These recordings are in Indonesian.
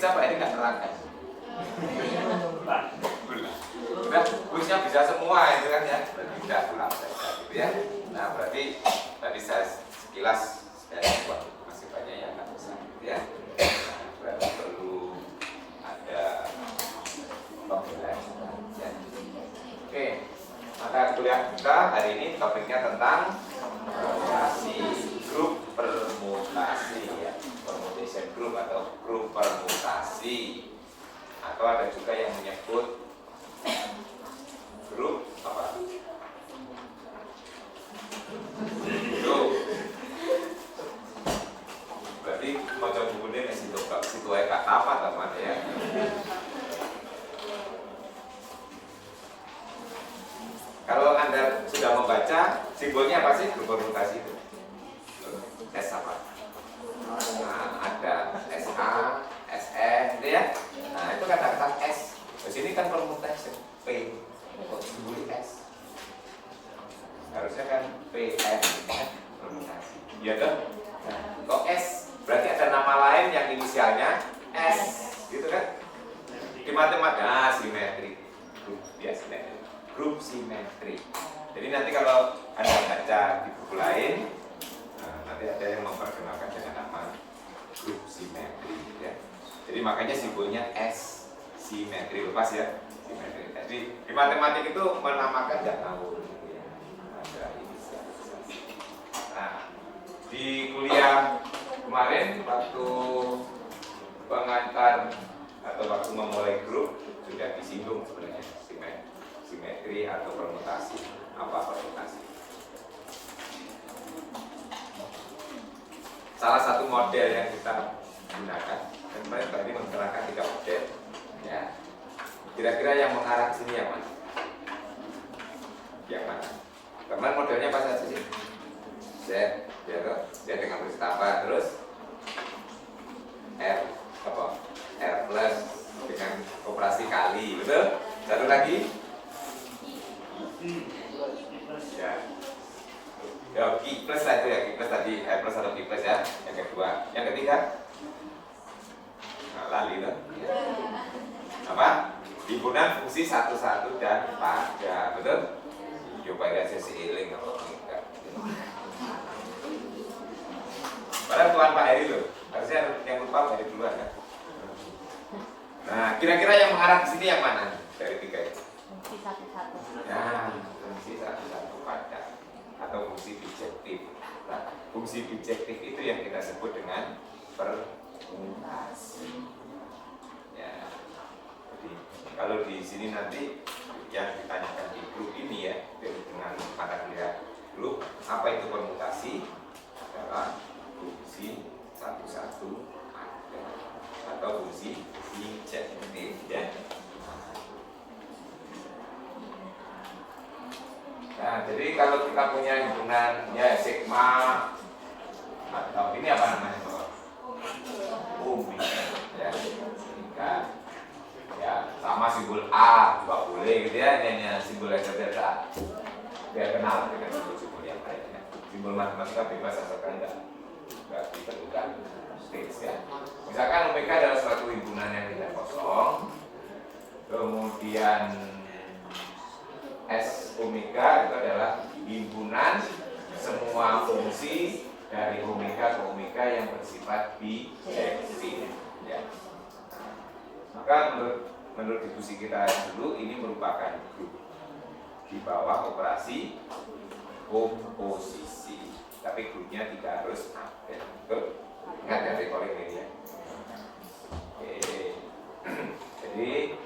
bisa Pak ini nggak nerangkan. Udah, kuisnya bisa semua itu kan ya. Berarti tidak pulang saja gitu ya. Nah berarti tadi saya sekilas saya buat masih banyak yang nggak bisa gitu ya. Nah, berarti perlu ada pembelajaran ya. Oke, maka kuliah kita hari ini topiknya tentang permutasi, grup permutasi ya, permutation group atau grup permutasi, atau ada juga yang menyebut grup apa? Grup. Berarti mau coba bukunya situ aja kata apa teman ya? Kalau Anda sudah membaca simbolnya apa sih grup permutasi itu? S apa? Nah, ada SA, SE, gitu ya. Nah, itu kata-kata S. Di sini kan permutation P, kok simbol S? Harusnya kan PM, permutasi. Iya dong. Nah, kok S? Berarti ada nama lain yang inisialnya S, gitu kan? Di matematika simetri, grup biasanya. Grup simetri. Jadi nanti kalau Anda baca di buku lain, nanti ada yang memperkenalkan dengan nama grup simetri ya. Jadi makanya simbolnya S, simetri, lepas ya, simetri. Jadi di matematik itu menamakan nggak tahu gitu ya. Ada inisialisasi. Nah, di kuliah kemarin waktu pengantar atau waktu memulai grup sudah disinggung sebenarnya simetri atau permutasi. Apa permutasi? Salah satu model yang kita gunakan, dan kemarin tadi menerangkan 3 model ya. Kira-kira yang mengarah ke sini yang mana? Yang mana? Kemarin modelnya apa saja sih? Z, Z dengan beristapa, terus R apa? R plus dengan operasi kali, betul? Satu lagi? Ya, Q plus lah itu ya, Q plus tadi, R plus atau Q plus ya. Yang kedua, yang ketiga, nah, lali loh. Apa? Himpunan fungsi 1, 1 dan pada, betul? Coba ya saya seiling atau enggak. Padahal Tuan Pak Heri loh, harusnya yang lupa Pak Heri duluan kan. Nah, kira-kira yang mengarah ke sini yang mana dari 3 itu? Fungsi 1, 1. Nah, fungsi 1, 1 pada atau fungsi bijektif. Nah, fungsi bijektif itu yang kita sebut dengan permutasi. Ya, jadi kalau di sini nanti yang ditanyakan di grup ini ya, dengan mata kuliah grup, apa itu permutasi? Adalah fungsi 1, 1 ada atau fungsi bijektif ya. Nah, jadi kalau kita punya himpunan ya sigma atau ini apa namanya Pak? Ya, ya sama simbol A juga boleh gitu ya, ini simbol delta biar kenal dengan simbol yang lainnya. Simbol matematika bebas asalkan nggak ditentukan stage ya. Misalkan omega adalah suatu himpunan yang tidak kosong, kemudian S omega itu adalah himpunan semua fungsi dari omega ke omega yang bersifat bijektif ya. Maka menurut diskusi kita dulu ini merupakan grup di bawah operasi komposisi, tapi grupnya tidak harus ada. Ingat ya recalling ini ya. Oke. Jadi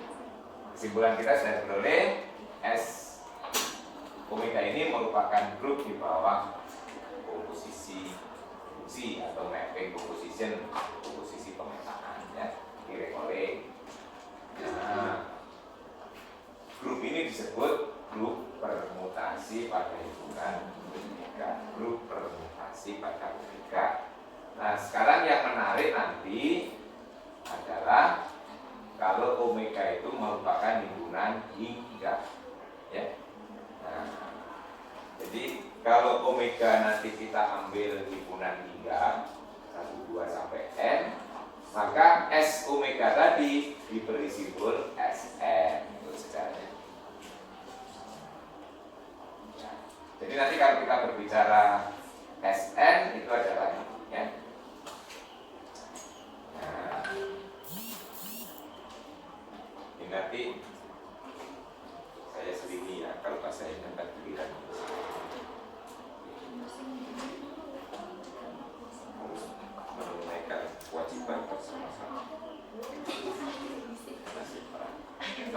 kesimpulan kita sudah beroleh S omega ini merupakan grup di bawah komposisi fungsi atau mapping composition, komposisi pemetaan ya, direkolek. Nah, grup ini disebut grup permutasi pada himpunan omega, grup permutasi pada omega. Nah, sekarang yang menarik nanti adalah kalau omega itu merupakan himpunan hingga ya. Nah, jadi kalau omega nanti kita ambil himpunan hingga 1, 2 sampai n, maka S omega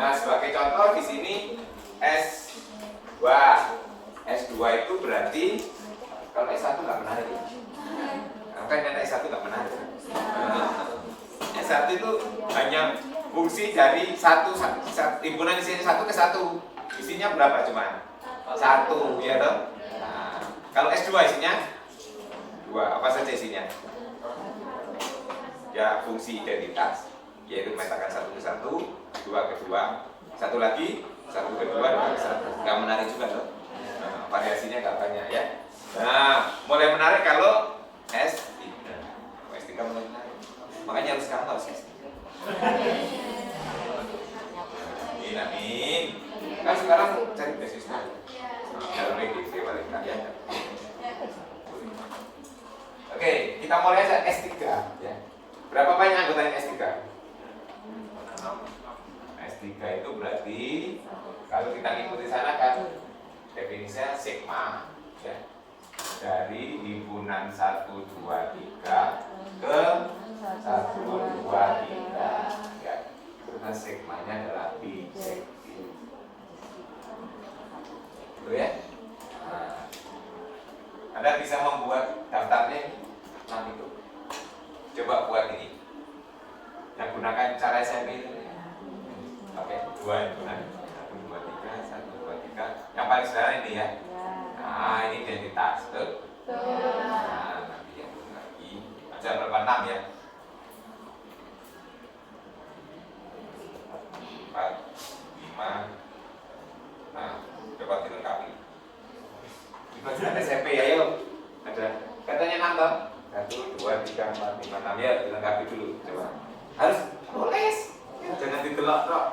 Nah, sebagai contoh di sini S2. S2 itu berarti kalau S1 nggak menarik. Makanya S1 nggak menarik. S1 itu hanya fungsi dari himpunan isinya 1 ke 1. Isinya berapa cuma? 1, ya toh? Nah, kalau S2 isinya 2. Apa saja isinya? Ya, fungsi identitas, yaitu memetakan 1 ke 1, 2 ke 2, 1 lagi, 1 ke 2, 2 ke 1. Nggak menarik juga loh. Nah, variasinya nggak banyak ya. Nah, mulai menarik kalau S3. S3 mulai menarik. Makanya harus kamu harus S3. Amin. Kan sekarang cari beasiswa. Kalau gitu ya. Oke, kita mulai aja S3 ya. Berapa banyak anggota yang S3? S3 itu berarti kalau kita ngikuti sana kan definisinya sigma ya. Dari himpunan 1 2 3 ke 1 2 3 ya. Karena sigmanya adalah bisektif. Itu ya. Nah, Anda bisa membuat daftarnya ini. Nah, itu. Coba buat ini. Yang gunakan cara SMP itu. Oke, 2 himpunan. 1 2 3, 1 2 3. Yang paling sederhana ini ya. Nah, ini identitas. Tuh. Nah, nanti yang lagi. Ajar berapa 6 ya? 4, 5. Nah, coba dilengkapi. Dibaca SMP ya, yuk. Ada katanya 6 toh? 1, 2, 3, 4, 5, 6 ya, dilengkapi dulu. Coba. Harus tulis. Jangan ditelok toh.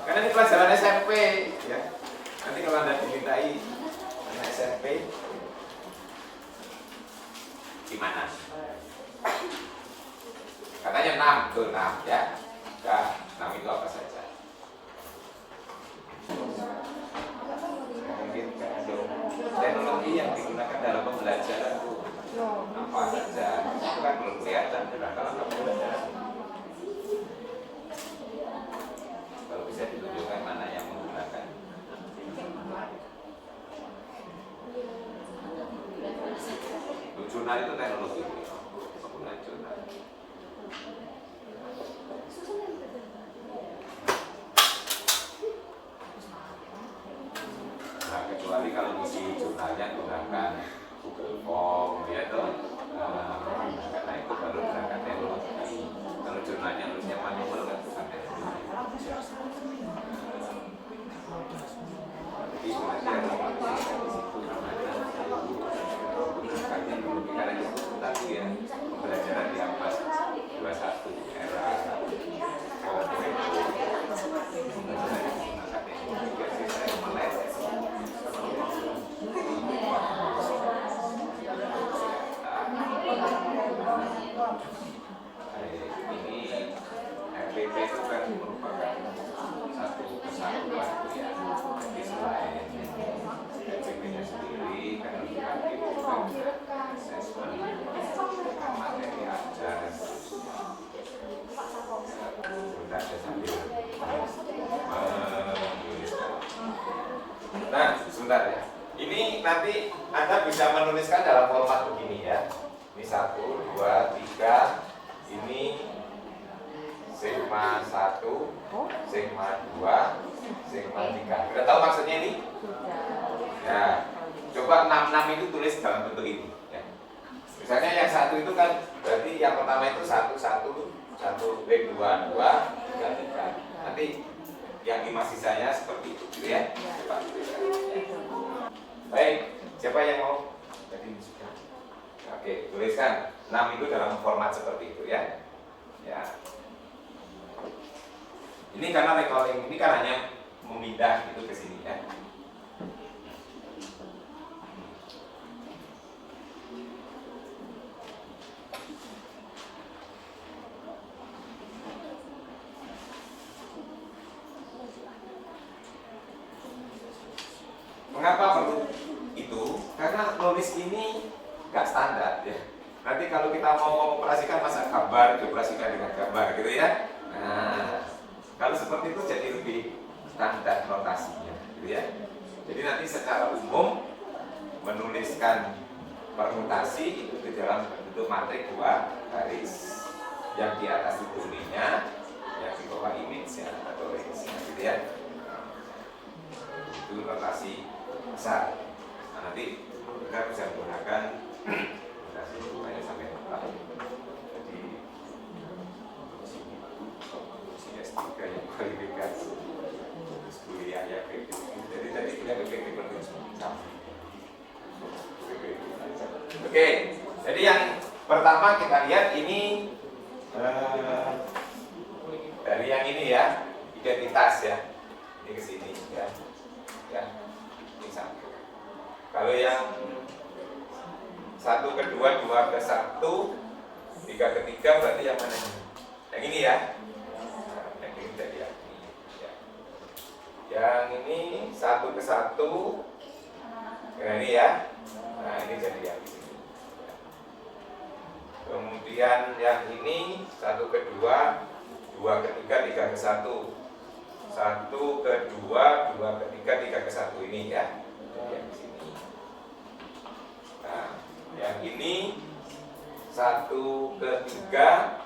Karena ini pelajaran SMP ya. Nanti kalau Anda dimintai anak SMP gimana? Katanya 6, tuh 6 ya. Nah, 6 itu apa saja? Mungkin teknologi yang digunakan dalam pembelajaran itu apa saja? Itu kan belum kelihatan dalam pembelajaran. Kalau bisa ditunjukkan mana yang menggunakan. Jurnal itu teknologi, penggunaan jurnal. Nah, kecuali kalau isi jurnalnya menggunakan Google Form, ya toh. Karena itu baru menggunakan teknologi. Kalau jurnalnya harusnya manual kan bukan teknologi. Jadi sebenarnya ada manusia di situ namanya. Karena itu tadi ya pembelajaran di abad 21 era ini RPP itu kan merupakan satu kesatuan ya. Jadi selain RPP-nya sendiri kan dipakai juga asesmen materi ajar. Kita ada sambil menuliskan. Nah, sebentar ya. Ini nanti Anda bisa menuliskan dalam format begini ya. Ini 1, 2, 3. Ini sigma 1, sigma 2, sigma 3. Sudah tahu maksudnya ini? Ya. Coba 66 itu tulis dalam bentuk ini ya. Misalnya yang 1 itu kan berarti yang pertama itu 1, 1, 1, 2, 2, 3, 3. Nanti yang 5 sisanya seperti itu gitu ya. Coba tuliskan. Baik, siapa yang mau? Oke, tuliskan 6 itu dalam format seperti itu ya. Ya. Ini karena recalling, ini kan hanya memindah itu ke sini ya. Mengapa perlu itu? Karena nulis ini nggak standar ya. Nanti kalau kita mau mengoperasikan masa gambar, dioperasikan dengan gambar gitu ya. Nah, kalau seperti itu jadi lebih standar notasinya, gitu ya. Jadi nanti secara umum menuliskan permutasi itu di dalam bentuk matrik 2 garis. Yang di atas itu ininya, yang di bawah image-nya atau range-nya, gitu ya. Itu notasi besar. Nah, nanti kita bisa menggunakan notasi banyak sampai 4. Jadi S3 yang kualifikasi, terus kuliah ya PPT. Jadi tadi kuliah PPT penting sama. Oke, jadi yang pertama kita lihat ini dari yang ini ya, identitas ya, ini ke sini ya, ini satu. Kalau yang 1 ke 2, 2 ke 1, 3 ke 3 berarti yang mana ini? Yang ini ya, yang ini jadi yang ini. Ya. Yang ini 1 ke 1, yang ini ya, nah ini jadi yang ini. Kemudian yang ini 1 ke 2, 2 ke 3, 3 ke 1, 1 ke 2, 2 ke 3, 3 ke 1 ini ya. Yang di sini. Nah, yang ini 1 ke 3,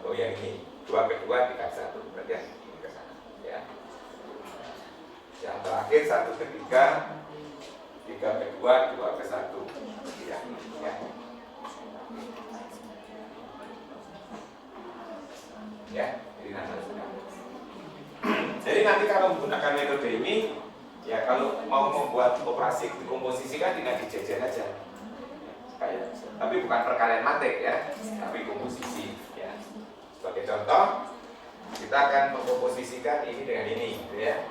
oh yang ini 2 ke 2, 3 ke 1, berarti yang ini ke sana ya. Yang terakhir 1 ke 3, 3 ke 2, 2 ke 1, ya. Ya, jadi nanti kalau menggunakan metode ini, ya kalau mau membuat operasi komposisi kan tinggal dijajar aja, kayak, tapi bukan perkalian matrik ya, tapi komposisi. Ya. Sebagai contoh, kita akan mengkomposisikan ini dengan ini, gitu ya.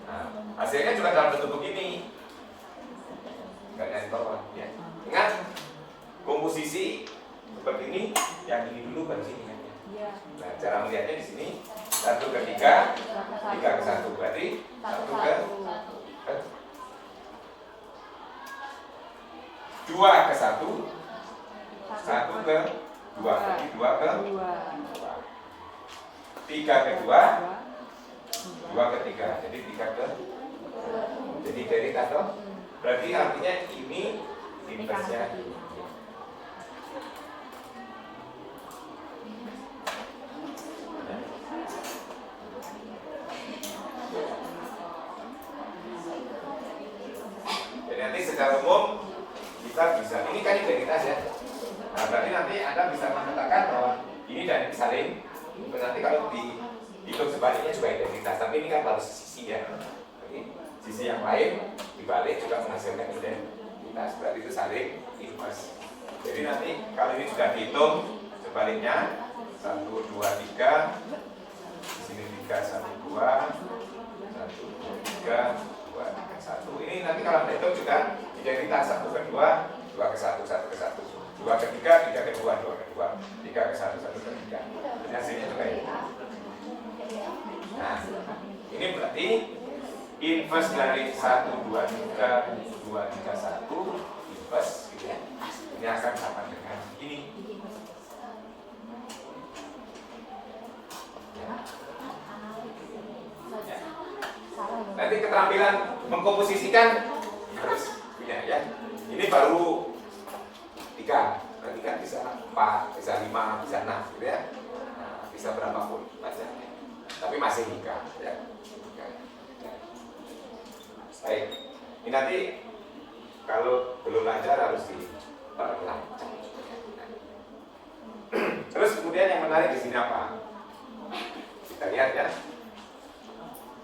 Nah, hasilnya juga dalam bentuk begini. Ya. Ingat, komposisi seperti ini, yang ini dulu baru sini kan. Nah, cara melihatnya di sini 1 ke 3, 3 ke 1 berarti 1 ke 2 ke 1, 1 ke 2 berarti 2 ke 2, 3 ke 2, 2 ke 3 jadi 3 ke, jadi dari atau berarti artinya ini inversnya. Jadi nanti secara umum kita bisa, ini kan identitas ya. Nah berarti nanti Anda bisa mengatakan bahwa ini dan ini saling. Nanti kalau dihitung sebaliknya juga identitas, tapi ini kan baru sisi ya. Jadi sisi yang lain dibalik juga menghasilkan identitas, berarti itu saling inverse. Jadi nanti kalau ini sudah dihitung sebaliknya 1, 2, 3, di sini 3, 1, 2, 1, 2, 3, 2, 3, 1. Ini nanti kalau dihitung juga identitas 1 ke 2, 2 ke 1, 1 ke 1, 2 ke 3, 3 ke 2, 2 ke 2, 3 ke 1, 1 ke 3. Ini hasilnya juga ini. Nah, ini berarti inverse dari 1, 2, 3, 2, 3, 1 inverse gitu ya. Ini akan sama dengan ini. Ya. Nanti keterampilan mengkomposisikan harus punya ya. Ini baru 3, nanti kan bisa 4, bisa 5, bisa 6 gitu ya. Nah, bisa berapapun bacanya. Tapi masih 3 ya. Baik, ini nanti kalau belum lancar harus diperlancar. Terus kemudian yang menarik di sini apa? Kita lihat ya.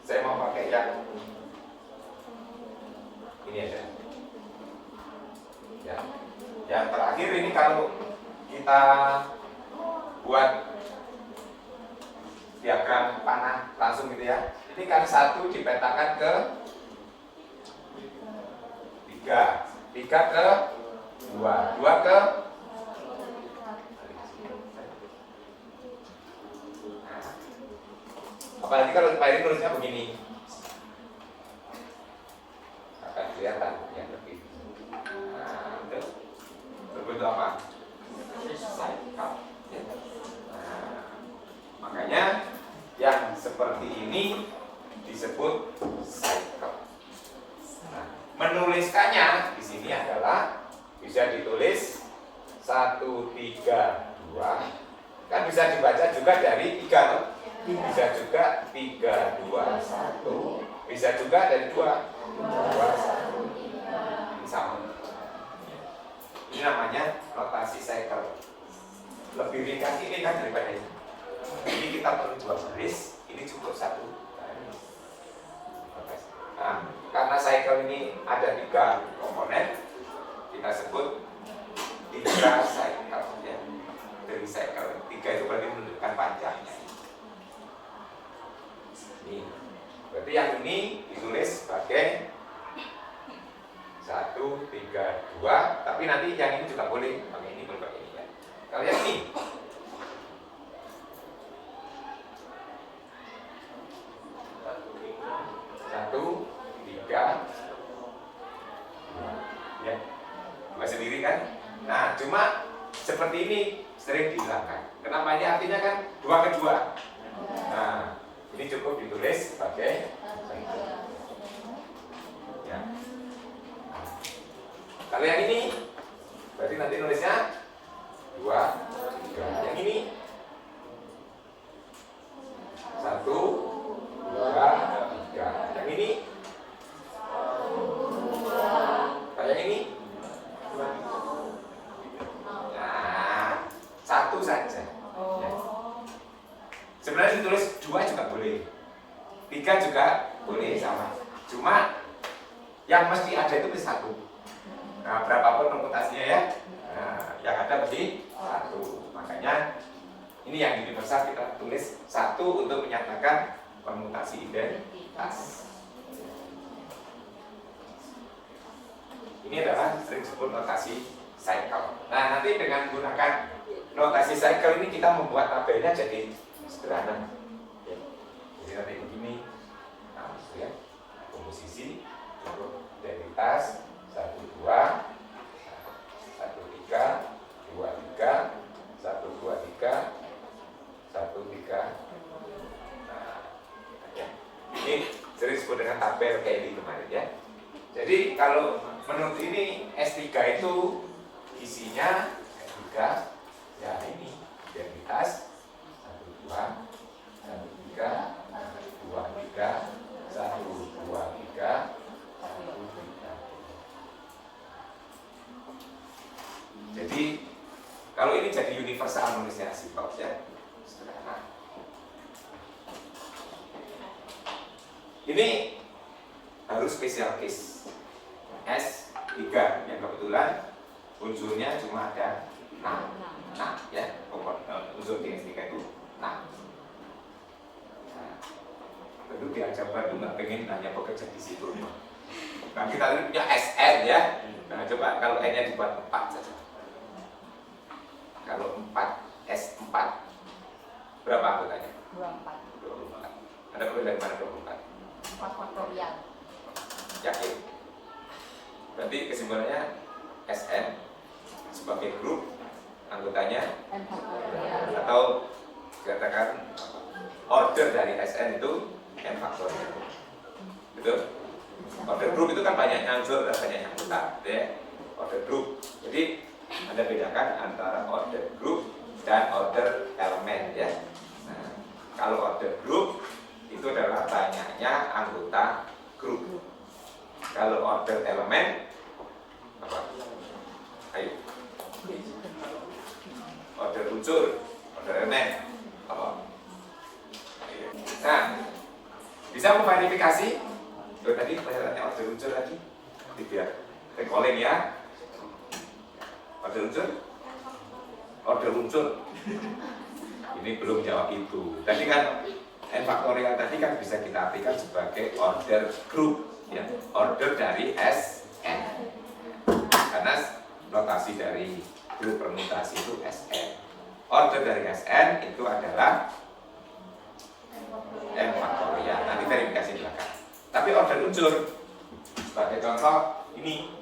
Saya mau pakai yang ini aja. Ya. Yang terakhir ini kalau kita buat diagram panah langsung gitu ya. Ini kan 1 dipetakan ke 3, 3 ke 2, 2 ke apalagi kalau Pak Eri nulisnya begini akan kelihatan yang lebih seperti ini disebut cycle. Nah, menuliskannya di sini adalah bisa ditulis 1, 3, 2. Kan bisa dibaca juga dari 3 loh. Bisa juga 3, 2, 1. Bisa juga dari 2, 2, 1. Ini sama. Ini namanya notasi cycle. Lebih ringkas ini kan daripada ini. Ini kita perlu 2 baris, ini cukup 1 baris. Nah, karena cycle ini ada 3 komponen, kita sebut 3 cycle ya. Dari cycle 3 itu berarti menunjukkan panjangnya. Ini. Berarti yang ini ditulis sebagai 1, 3, 2. Tapi nanti yang ini juga boleh pakai ini, boleh pakai ini ya. Kalau yang ini 1, 3, 2 ya. Buat sendiri kan? Nah, cuma seperti ini sering dihilangkan. Kenapa? Ini artinya kan 2 ke 2. Nah, ini cukup ditulis sebagai ya. Kalau yang ini berarti nanti nulisnya 2, 3. Yang ini 1, 2, 3. Yang ini kayak ini. Nah, 1 saja. Ya. Sebenarnya ditulis 2 juga boleh, 3 juga boleh sama. Cuma yang mesti ada itu mesti 1. Nah, berapapun permutasinya ya, nah, yang ada mesti 1. Makanya ini yang universal kita tulis 1 untuk menyatakan permutasi identitas. Ini adalah sering disebut notasi cycle. Nah, nanti dengan menggunakan notasi cycle ini kita membuat tabelnya jadi sederhana. Ya. Jadi nanti begini, nah, ya, komposisi, cukup identitas 1, 2, 1, 3, 2, 3, 1, 2, 3, 1, 3. Nah, ya. Ini sering disebut dengan tabel kayak ini kemarin ya. Jadi kalau menurut ini S3 itu isinya S3 ya ini identitas 1, 2, 1, 3, 2, 3, 1, 2, 3, 1, 3. Jadi kalau ini jadi universal nulisnya simpel ya, sederhana. Ini harus special case S3 yang kebetulan unsurnya cuma ada 6. Nah, ya, unsur di S3 itu 6. Nah, tentu diajak Bandung nggak pengen hanya bekerja di situ. Nah, kita ini punya SN ya. Nah, coba kalau N-nya dibuat 4 saja. Kalau 4 S4 berapa anggotanya? 24. 24. Ada perbedaan mana 24? 4 faktorial. Yakin? Berarti kesimpulannya SN sebagai grup anggotanya N faktorial. atau dikatakan order dari SN itu N faktorial. Betul? Order grup itu kan banyak unsur dan banyak anggota, ya. Order grup. Jadi Anda bedakan antara order grup dan order elemen ya. Nah, kalau order grup itu adalah banyaknya anggota grup. Kalau order elemen apa? Ayo. Order unsur, order elemen apa? Ayo. Nah, bisa memverifikasi. Tadi pertanyaannya order unsur tadi. Biar recalling ya. Order unsur. Ini belum jawab itu. Tadi kan N faktorial tadi kan bisa kita artikan sebagai order group ya, order dari SN. Karena notasi dari grup permutasi itu SN. Order dari SN itu adalah N faktorial. Nanti verifikasi belakang. Tapi order unsur sebagai contoh ini.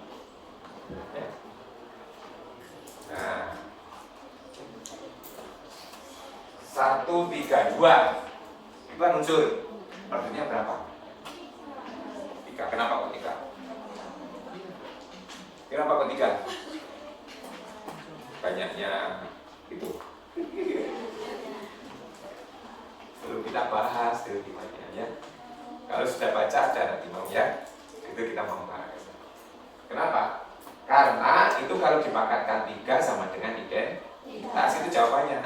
Ya. Nah, 1, 3, 2 itu kan unsur. Ordernya berapa? 3. Kenapa kok 3? Kenapa kok 3? Banyaknya itu. Belum kita bahas gimana ya. Kalau sudah baca ada nanti mau ya. Itu kita mau bahas. Kenapa? Karena itu kalau dipangkatkan 3 sama dengan identitas, itu jawabannya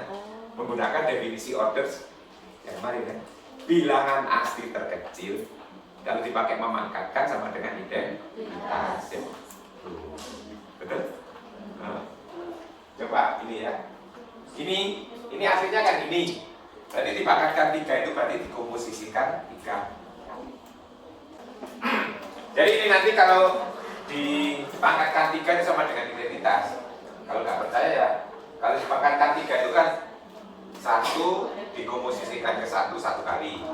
menggunakan definisi orders yang kemarin ya. Bilangan asli terkecil kalau dipakai memangkatkan sama dengan identitas. Betul? Nah, coba ini ya. Ini aslinya kan ini. Berarti dipangkatkan 3 itu berarti dikomposisikan 3. Jadi ini nanti kalau dipangkatkan 3 itu sama dengan identitas. Kalau nggak percaya ya, kalau dipangkatkan 3 itu kan 1 dikomposisikan ke 1 kali,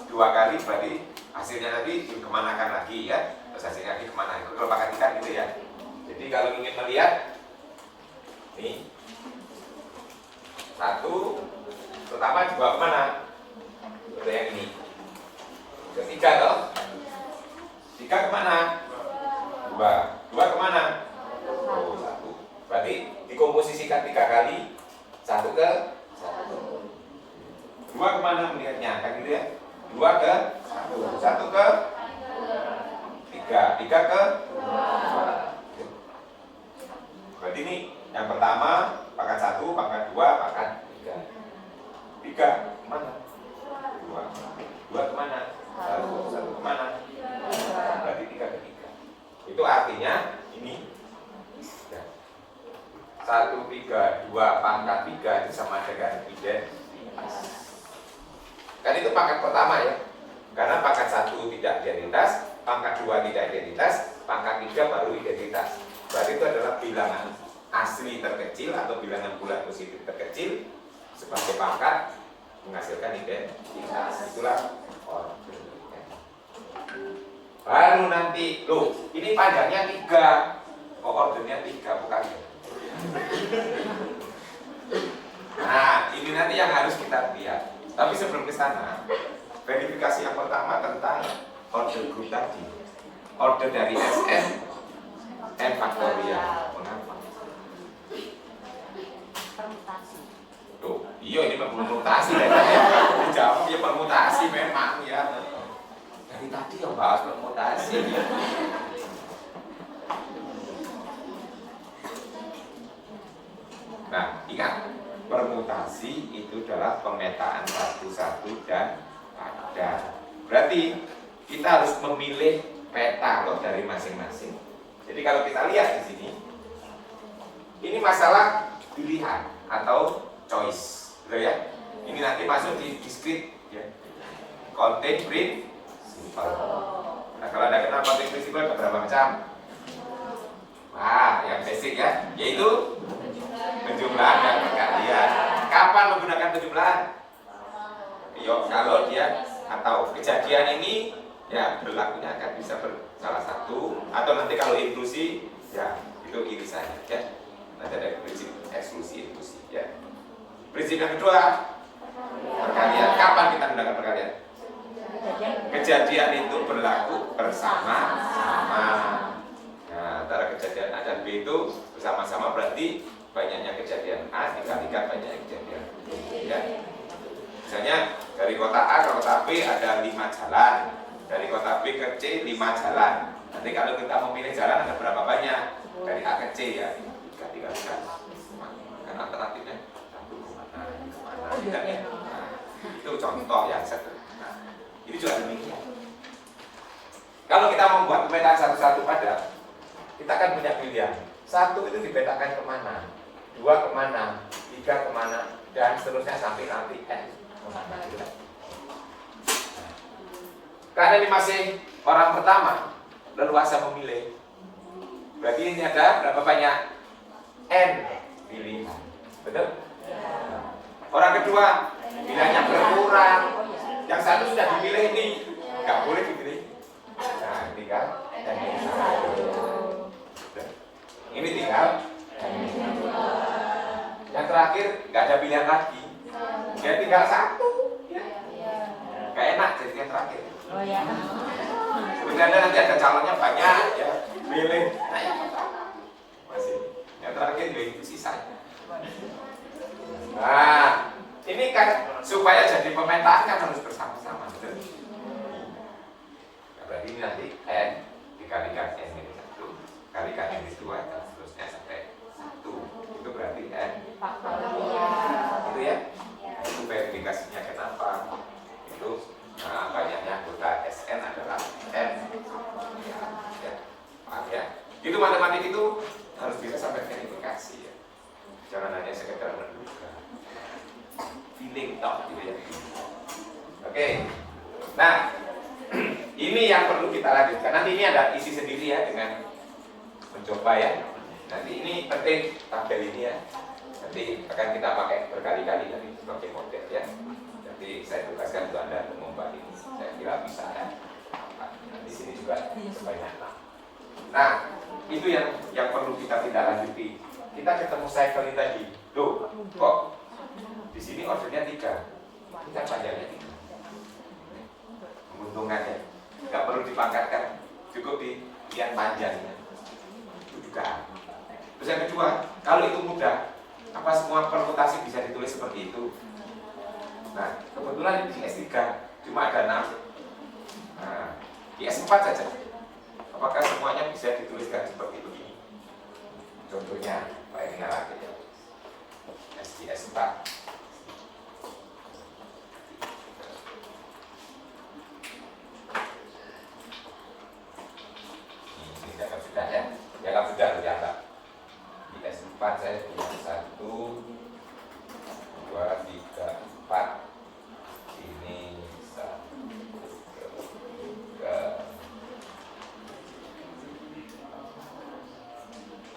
2 kali berarti hasilnya nanti dikemanakan lagi ya. Terus hasilnya lagi kemana? Kalau pangkatkan gitu ya. Jadi kalau ingin melihat ini 1 pertama dibawa kemana? Ke yang ini. Ke 3 toh. 3 kemana? 2 kemana? 1. Berarti dikomposisikan 3 kali, 1 ke 1. 2 kemana melihatnya? Kan gitu ya. 2 ke 1. 1 ke 3. 3 ke 2. Berarti ini yang pertama pangkat 1, pangkat 2, pangkat 3. 3 kemana? 2. 2 kemana? 1. 1 kemana? Berarti 3 ke 3. Itu artinya ini 1, 3, 2 pangkat 3 itu sama dengan identitas. Kan itu pangkat pertama ya. Karena pangkat 1 tidak identitas, pangkat 2 tidak identitas, pangkat 3 baru identitas. Berarti itu adalah bilangan asli terkecil atau bilangan bulat positif terkecil sebagai pangkat menghasilkan identitas. Itulah order. Baru nanti, loh, ini panjangnya 3. Kok ordernya 3 bukan? Nah, ini nanti yang harus kita lihat. Tapi sebelum ke sana, verifikasi yang pertama tentang order group tadi. Order dari Sn n faktorial. Mengapa? Permutasi. Tuh, iya ini permutasi ya. Dijawab ya permutasi memang ya. Dari tadi yang bahas permutasi. Nah, ingat, permutasi itu adalah pemetaan satu-satu dan ada. Berarti kita harus memilih peta loh dari masing-masing. Jadi kalau kita lihat di sini, ini masalah pilihan atau choice, gitu ya. Ini nanti masuk di discrete, ya. Contain, print, simple. Nah, kalau Anda kenal contain, print, simple ada berapa macam? Wah, yang basic ya, yaitu penjumlahan dan perkalian. Kapan menggunakan penjumlahan? Yo, kalau dia atau kejadian ini ya berlakunya akan bisa salah satu, atau nanti kalau inklusi ya itu irisannya ya. Nanti ada prinsip eksklusi inklusi ya. Prinsip yang kedua perkalian. Kapan kita menggunakan perkalian? Kejadian itu berlaku bersama-sama. Nah, antara kejadian A dan B itu bersama-sama berarti banyaknya kejadian A dikalikan banyaknya kejadian B ya. Misalnya dari kota A ke kota B ada 5 jalan, dari kota B ke C 5 jalan. Nanti kalau kita memilih jalan ada berapa banyak? Dari A ke C ya, dikalikan. Kan alternatifnya kemana, tidak ya. Nah, itu contoh yang sederhana. Ini juga demikian. Kalau kita membuat pemetaan satu-satu pada, kita akan punya pilihan. 1 itu dipetakan kemana, 2 kemana, 3 kemana, dan seterusnya sampai nanti N kemana. Karena ini masih orang pertama, leluasa memilih. Berarti ini ada berapa banyak? N pilihan. Betul? Orang kedua, pilihannya berkurang. Yang satu sudah dipilih ini, nggak boleh dipilih. Nah, tinggal dan ini tinggal. Yang terakhir nggak ada pilihan lagi. Ya tinggal 1. Ya. terakhir. Oh ya. Sebenarnya nanti ada calonnya banyak ya, milih. Nah, yang masih yang terakhir itu sisanya. Nah, ini kan supaya jadi pemetahan kan harus bersama-sama, betul? Nah, berarti ini nanti n dikalikan n minus 1 kalikan n minus 2 dan seterusnya sampai 1. Itu berarti n Faktorial. itu ya. Itu verifikasinya kenapa? Itu banyaknya anggota SN adalah n. Ya, paham ya? Itu matematik itu harus bisa sampai verifikasi ya. Jangan hanya sekedar menduga. Feeling toh gitu ya. Oke. Nah, ini yang perlu kita lanjutkan. Nanti ini ada isi sendiri ya dengan mencoba ya. Nanti ini penting tabel ini ya. Nanti akan kita pakai berkali-kali dari sebagai model ya. Nanti saya tugaskan untuk Anda untuk membuat ini. Saya kira bisa ya. Nah, di sini juga banyak. Nah, itu yang perlu kita tindak lanjuti. Kita ketemu cycle ini tadi. Loh, kok di sini ordernya 3, kita panjangnya 3. Menguntungkan ya. Nggak perlu dipangkatkan, cukup di yang panjangnya. Itu juga. Terus yang kedua, kalau itu mudah, apa semua permutasi bisa ditulis seperti itu? Nah, kebetulan di S3 cuma ada 6. Nah, di S4 saja. Apakah semuanya bisa dituliskan seperti begini? Contohnya, ini lagi ya. SDS 4. Ini jangan sudah ya. Jangan sudah ternyata. Di S4 saya punya 1, 2, 3, 4. Ini 1, 2.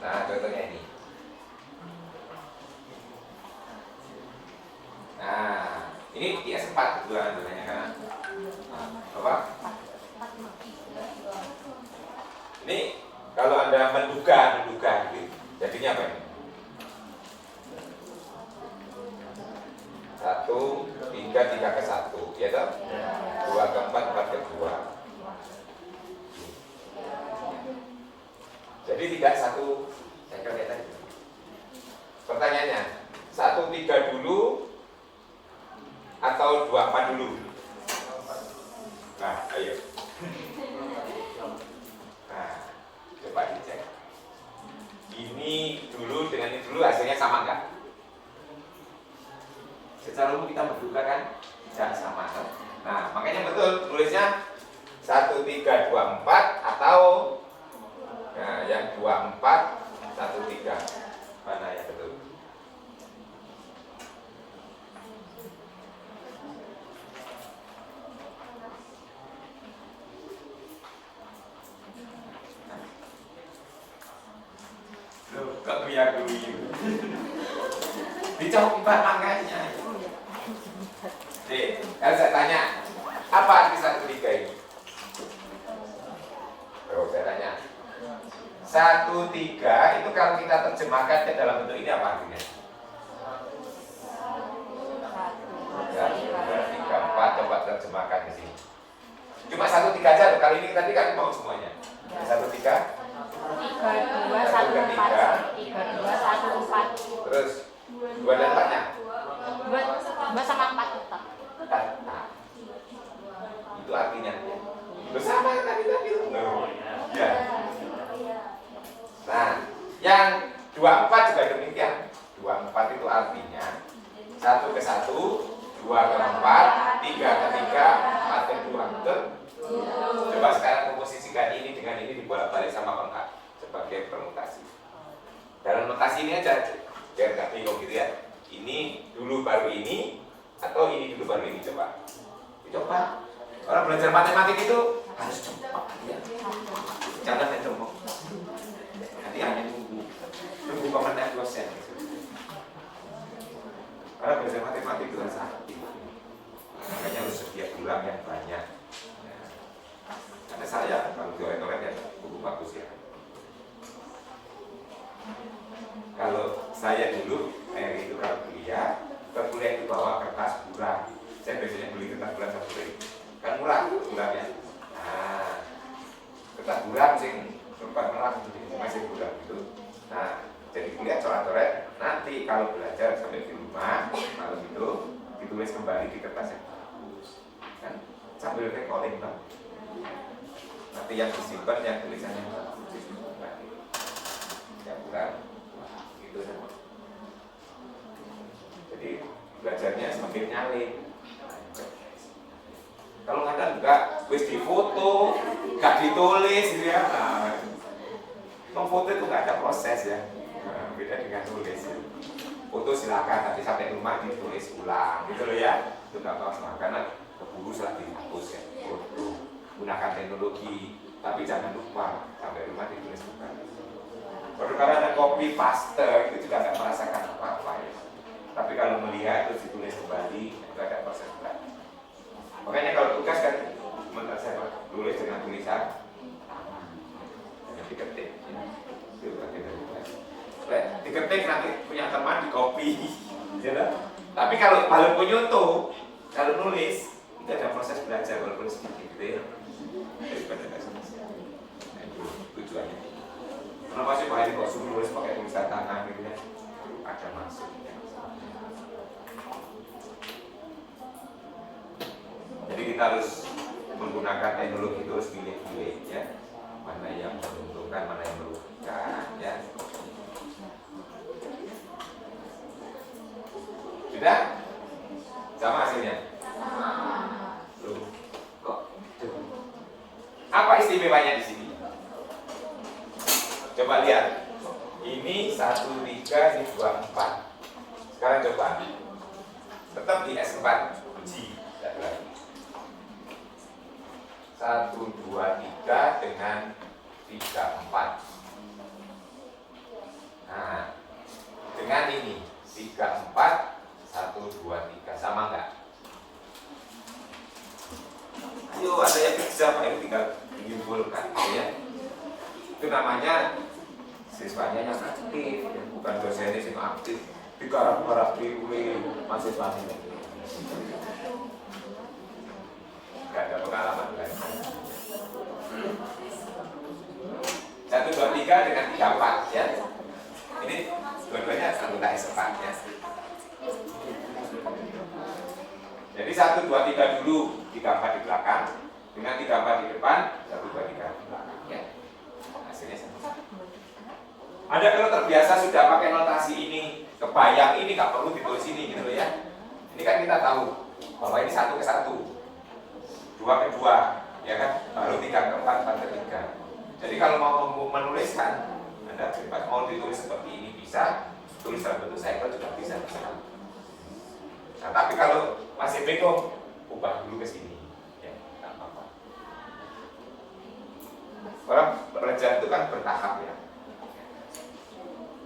Nah, contohnya ini. Nah, ini di S4 kebetulan sebenarnya kan. Apa? Ini kalau Anda menduga gitu, jadinya apa ini? 1, 3, 3 ke 1, ya toh? 2 ke 4, 4 ke 2. Jadi tidak 1, saya kira tadi. Pertanyaannya, 1, 3 dulu atau 2, 4 dulu? Nah, ayo. Nah, coba dicek. Ini dulu dengan ini dulu hasilnya sama enggak? Secara umum kita menduga kan tidak sama kan? Nah, makanya betul tulisnya 1, 3, 2, 4 atau nah, yang 2, 4, 1, 3. Mana yang betul? Loh, kok guya-guyu? Dicoba makanya. Nih, kalau saya tanya, apa arti 1, 3 ini? Oh, saya tanya. 1, 3 itu kalau kita terjemahkan ke dalam bentuk ini apa artinya? 1, 2, 3, 4 coba terjemahkan ke sini. Cuma 1, 3 aja loh. Kali ini tadi kan mau semuanya. 1, 3. 3, 2, 1, 4. 3, 2, 1, 4. Terus 2 dan 4-nya? 2 sama 4 tetap. Nah, itu artinya bersama tadi. Ya. Nah, yang 24 juga demikian. 24 itu artinya 1 ke 1, 2 ke 4, 3 ke 3, 4 ke 2. Betul? Coba sekarang komposisikan ini dengan ini dibolak-balik sama enggak sebagai permutasi. Dalam notasi ini aja biar nggak bingung gitu ya. Ini dulu baru ini atau ini dulu baru ini, coba. Coba. Orang belajar matematik itu harus cepat ya. Jangan mencoba. Nanti hanya nunggu komentar dosen. Karena belajar matematik itu harus aktif. Makanya harus sedia ulang yang banyak. Ya. Karena saya kalau coret-coret ya buku bagus ya. Kalau saya dulu itu kalau kuliah itu bawa kertas buram. Saya biasanya beli kertas buram 1.000. Kan murah. ketaburan sing tempat merah masih buram gitu. Nah, jadi kuliah coret-coret. Nanti kalau belajar sampai di rumah, kalau gitu ditulis kembali di kertas yang bagus, kan sambil recalling bang. Nanti yang disimpan yang tulisannya bagus disimpan kembali. Ya bukan, gitu sama. Jadi belajarnya sambil nyalin. Kalau nggak enggak, wis difoto, nggak ditulis gitu ya. Nah, memfoto itu nggak ada proses ya. Nah, beda dengan tulis ya. Foto silakan, tapi sampai rumah ditulis ulang gitu loh ya. Itu nggak apa-apa karena keburu saat dihapus ya. Foto gunakan teknologi, tapi jangan lupa sampai rumah ditulis ulang. Karena ada copy paste itu juga nggak merasakan apa-apa ya. Tapi kalau melihat terus ditulis kembali itu ada proses belajar. Makanya kalau tugas kan menurut saya tulis dengan tulisan yang diketik ya. Itu kan diketik nanti punya teman di copy ya. Tapi kalau penyutup, kalau nulis itu ada proses belajar walaupun sedikit gitu ya. Daripada nggak selesai. Nah, itu tujuannya. Kenapa sih Pak Hadi kok suruh nulis pakai tulisan tangan gitu ya? Ada maksudnya. Jadi kita harus menggunakan teknologi terus pilih-pilih ya, mana yang menguntungkan, mana yang merugikan ya. Sudah? Sama hasilnya? Loh, kok? Apa istimewanya di sini? Coba lihat. Ini 1, 3, ini 2, 4. Sekarang coba. Tetap di S4 uji. 1, 2, 3 dengan 3, 4. Nah, dengan ini 3, 4, 1, 2, 3 sama enggak? Ayo ada yang bisa Pak, yang tinggal menyimpulkan ya. Itu namanya siswanya yang aktif, bukan dosennya yang aktif. Digarap-garap di mahasiswanya. Gak ada pengalaman kan? 1, 2, 3 dengan 3, 4 ya. Ini dua-duanya anggota S4 ya. Jadi 1, 2, 3 dulu, 3, 4 di belakang, dengan 3, 4 di depan, 1, 2, 3 di belakang ya. Hasilnya sama. Ada kalau terbiasa sudah pakai notasi ini, kebayang ini nggak perlu ditulis ini gitu loh ya. Ini kan kita tahu bahwa ini 1 ke 1, 2 ke 2, ya kan? Baru 3 ke 4, 4 ke 3. Jadi kalau mau menuliskan, Anda bebas mau ditulis seperti ini bisa, tulis dalam bentuk cycle juga bisa. Nah, tapi kalau masih bingung, ubah dulu ke sini, ya, nggak apa-apa. Orang belajar itu kan bertahap ya.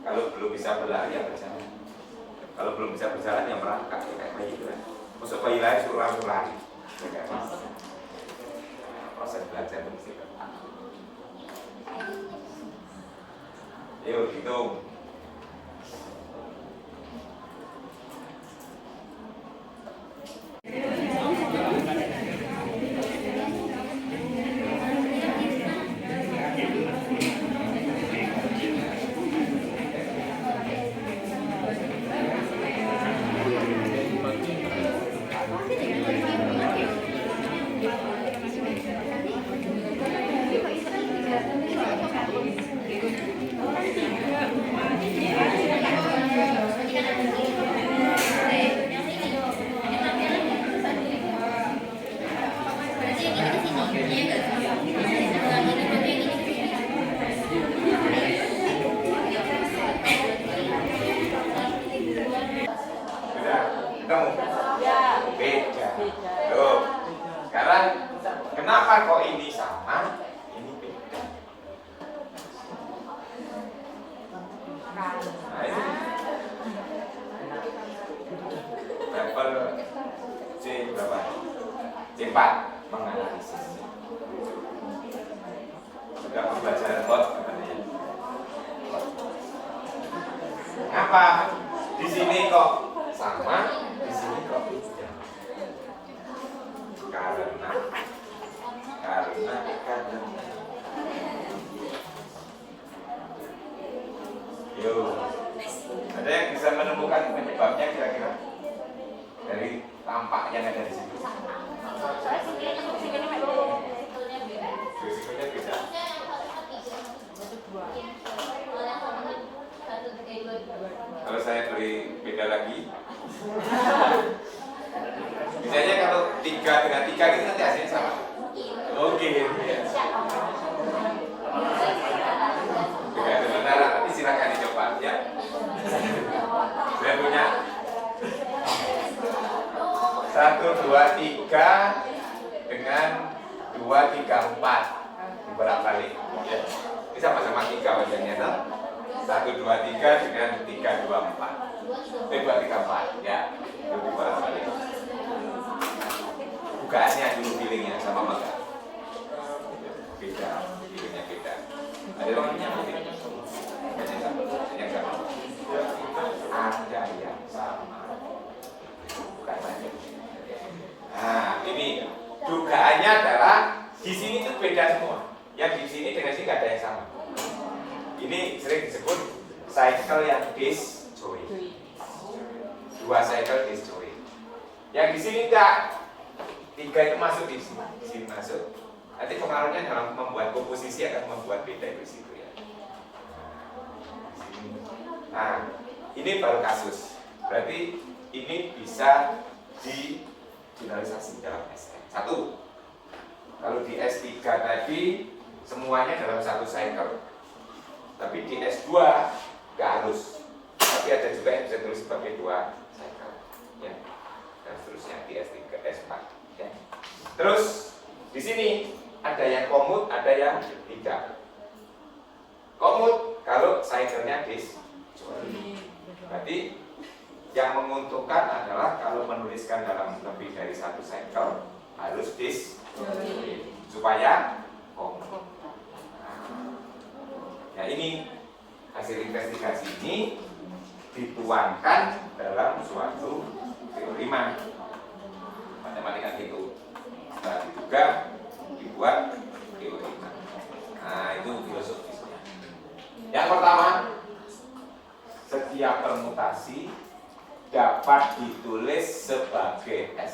Kalau belum bisa berlari ya berjalan. Kalau belum bisa berjalan ya merangkak ya, kayak bayi itu kan. Masuk bayi lari suruh langsung lari. Ya, kayak proses belajar itu mesti bertahap. Yuk hitung. Kenapa kok ini sama, ini beda? Nah ini level C berapa? C4 menganalisis. Sudah pembelajaran bot katanya. Kenapa di sini kok sama, di sini kok beda? Karena 3 dengan 2, 3, 4 dibolak-balik ya. Ini sama-sama 3 wajahnya no? 1, 2, 3 dengan 3, 2, 4 2, 3, 4 ya. Itu dibolak-balik. Bukaannya dulu feelingnya sama maka beda, feelingnya beda. Ada yang menyambut ini yang sama. Ada yang sama. Bukan aja. Nah, ini dugaannya adalah di sini tuh beda semua. Yang di sini dengan sini nggak ada yang sama. Ini sering disebut cycle yang disjoint. 2 cycle disjoint. Yang di sini enggak. 3 itu masuk di sini masuk. Nanti pengaruhnya dalam membuat komposisi akan membuat beda di situ ya. Nah, ini baru kasus. Berarti ini bisa digeneralisasi dalam S1. Kalau di S3 tadi semuanya dalam 1 cycle. Tapi di S2 nggak harus. Tapi ada juga yang bisa tulis sebagai 2 cycle. Ya. Dan seterusnya di S3, S4. Ya. Terus di sini ada yang komut, ada yang tidak. Komut kalau cycle-nya disjoint. Berarti yang menguntungkan adalah kalau menuliskan dalam lebih dari 1 cycle harus disjoint supaya komut. Nah, ini hasil investigasi ini dituangkan dalam suatu teori matematika itu. Setelah juga dibuat teori. Nah, itu filosofisnya. Yang pertama, setiap permutasi dapat ditulis sebagai a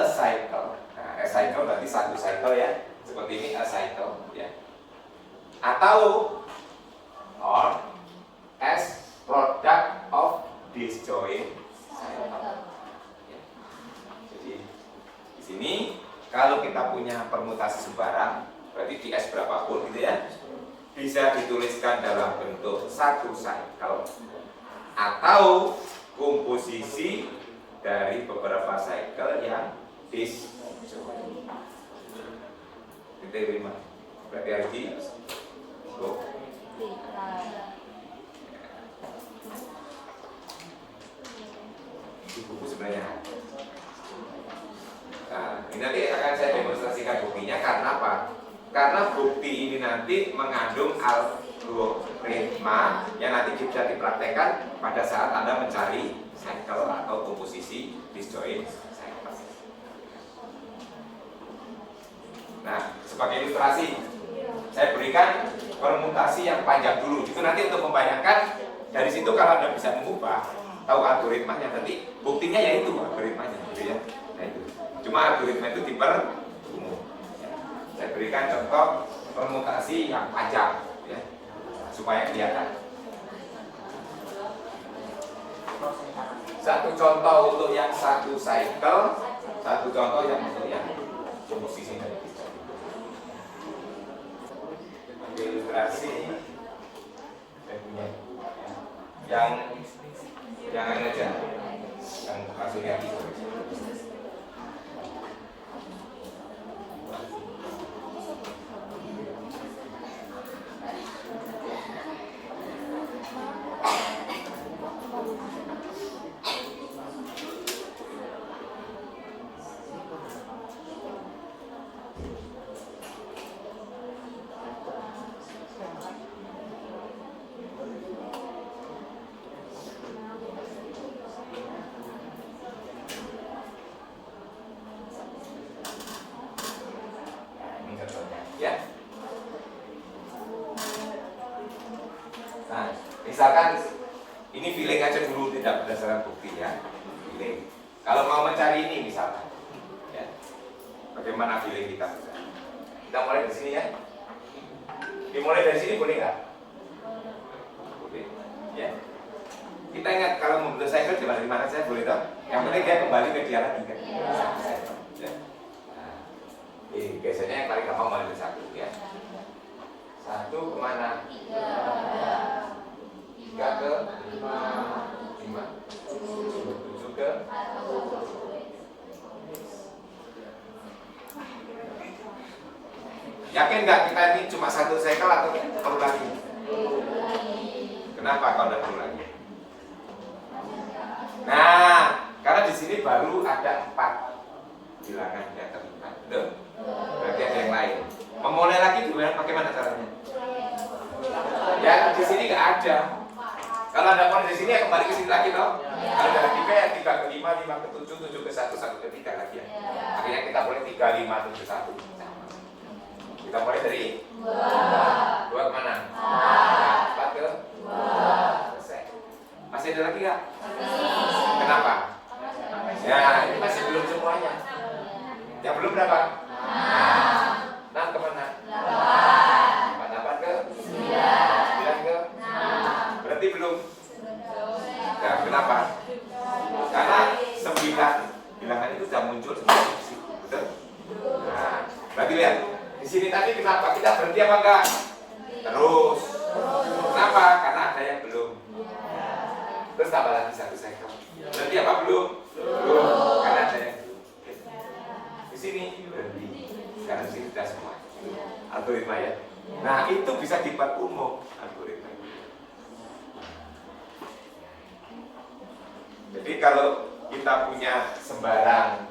cycle. Nah, a cycle berarti 1 cycle ya. Seperti ini a cycle ya. Atau or as product of disjoint cycle. Ya. Jadi di sini kalau kita punya permutasi sembarang, berarti di S berapapun gitu ya, bisa dituliskan dalam bentuk 1 cycle atau komposisi dari beberapa cycle yang disjoint. Kita terima. Berarti harus di di buku sebenarnya. Nah, ini nanti akan saya demonstrasikan buktinya. Karena apa? Karena bukti ini nanti mengandung algoritma yang nanti bisa dipraktekkan pada saat Anda mencari cycle atau komposisi disjoint cycle. Nah, sebagai ilustrasi, saya berikan permutasi yang panjang dulu. Itu nanti untuk membayangkan dari situ kalau Anda bisa mengubah, tahu algoritmanya, nanti buktinya ya itu algoritmanya, gitu ya. Nah itu. Cuma algoritma itu diperumum. Saya berikan contoh permutasi yang panjang, ya, supaya kelihatan. Satu contoh untuk yang 1 cycle, satu contoh yang untuk yang komposisi dari ilustrasi yang jangan aja yang maksudnya ya. Nah, misalkan ini feeling aja dulu, tidak berdasarkan bukti ya. Feeling. Kalau mau mencari ini misalkan, ya, bagaimana feeling kita? Kita mulai di sini ya. Dimulai dari sini boleh nggak? Boleh. Ya. Kita ingat kalau membentuk cycle di mana saya boleh tahu. Yang penting dia kembali ke dia lagi kan. Ya. Biasanya yang paling gampang mulai dari 1 ya. 1 kemana? 3 ke 5 7 ke Yakin nggak kita ini cuma satu cycle atau perlu lagi? Kenapa kalau perlu lagi? Nah, karena di sini baru ada 4 bilangan yang terlibat. Betul? Berarti ada yang lain. Memulai lagi gimana? Bagaimana caranya? Ya di sini nggak ada. Kalau ada poin di sini ya kembali ke sini lagi toh. Kalau dari 3 ya 3 ke 5, 5 ke 7, 7 ke 1, 1 ke 3 lagi ya. Akhirnya kita boleh 3, 5, 7, 1. Kita mulai dari 2 kemana? 4 ke 2. Selesai. Masih ada lagi nggak? Kenapa? Ya ini masih belum semuanya. Yang belum berapa? 6 kemana? 8 ke 9 ke 6. Berarti belum. Ya, kenapa? Karena 9 bilangan itu sudah muncul sebagai fiksi, betul? Nah, berarti lihat di sini tadi kenapa kita berhenti apa enggak? Terus. Kenapa? Karena ada yang belum. Terus tambah lagi 1 cycle. Berarti apa belum? Belum. Karena ada yang belum. Di sini berhenti. Karena di sini sudah semua. Algoritma ya. Nah itu bisa dibuat umum algoritma. Jadi kalau kita punya sembarang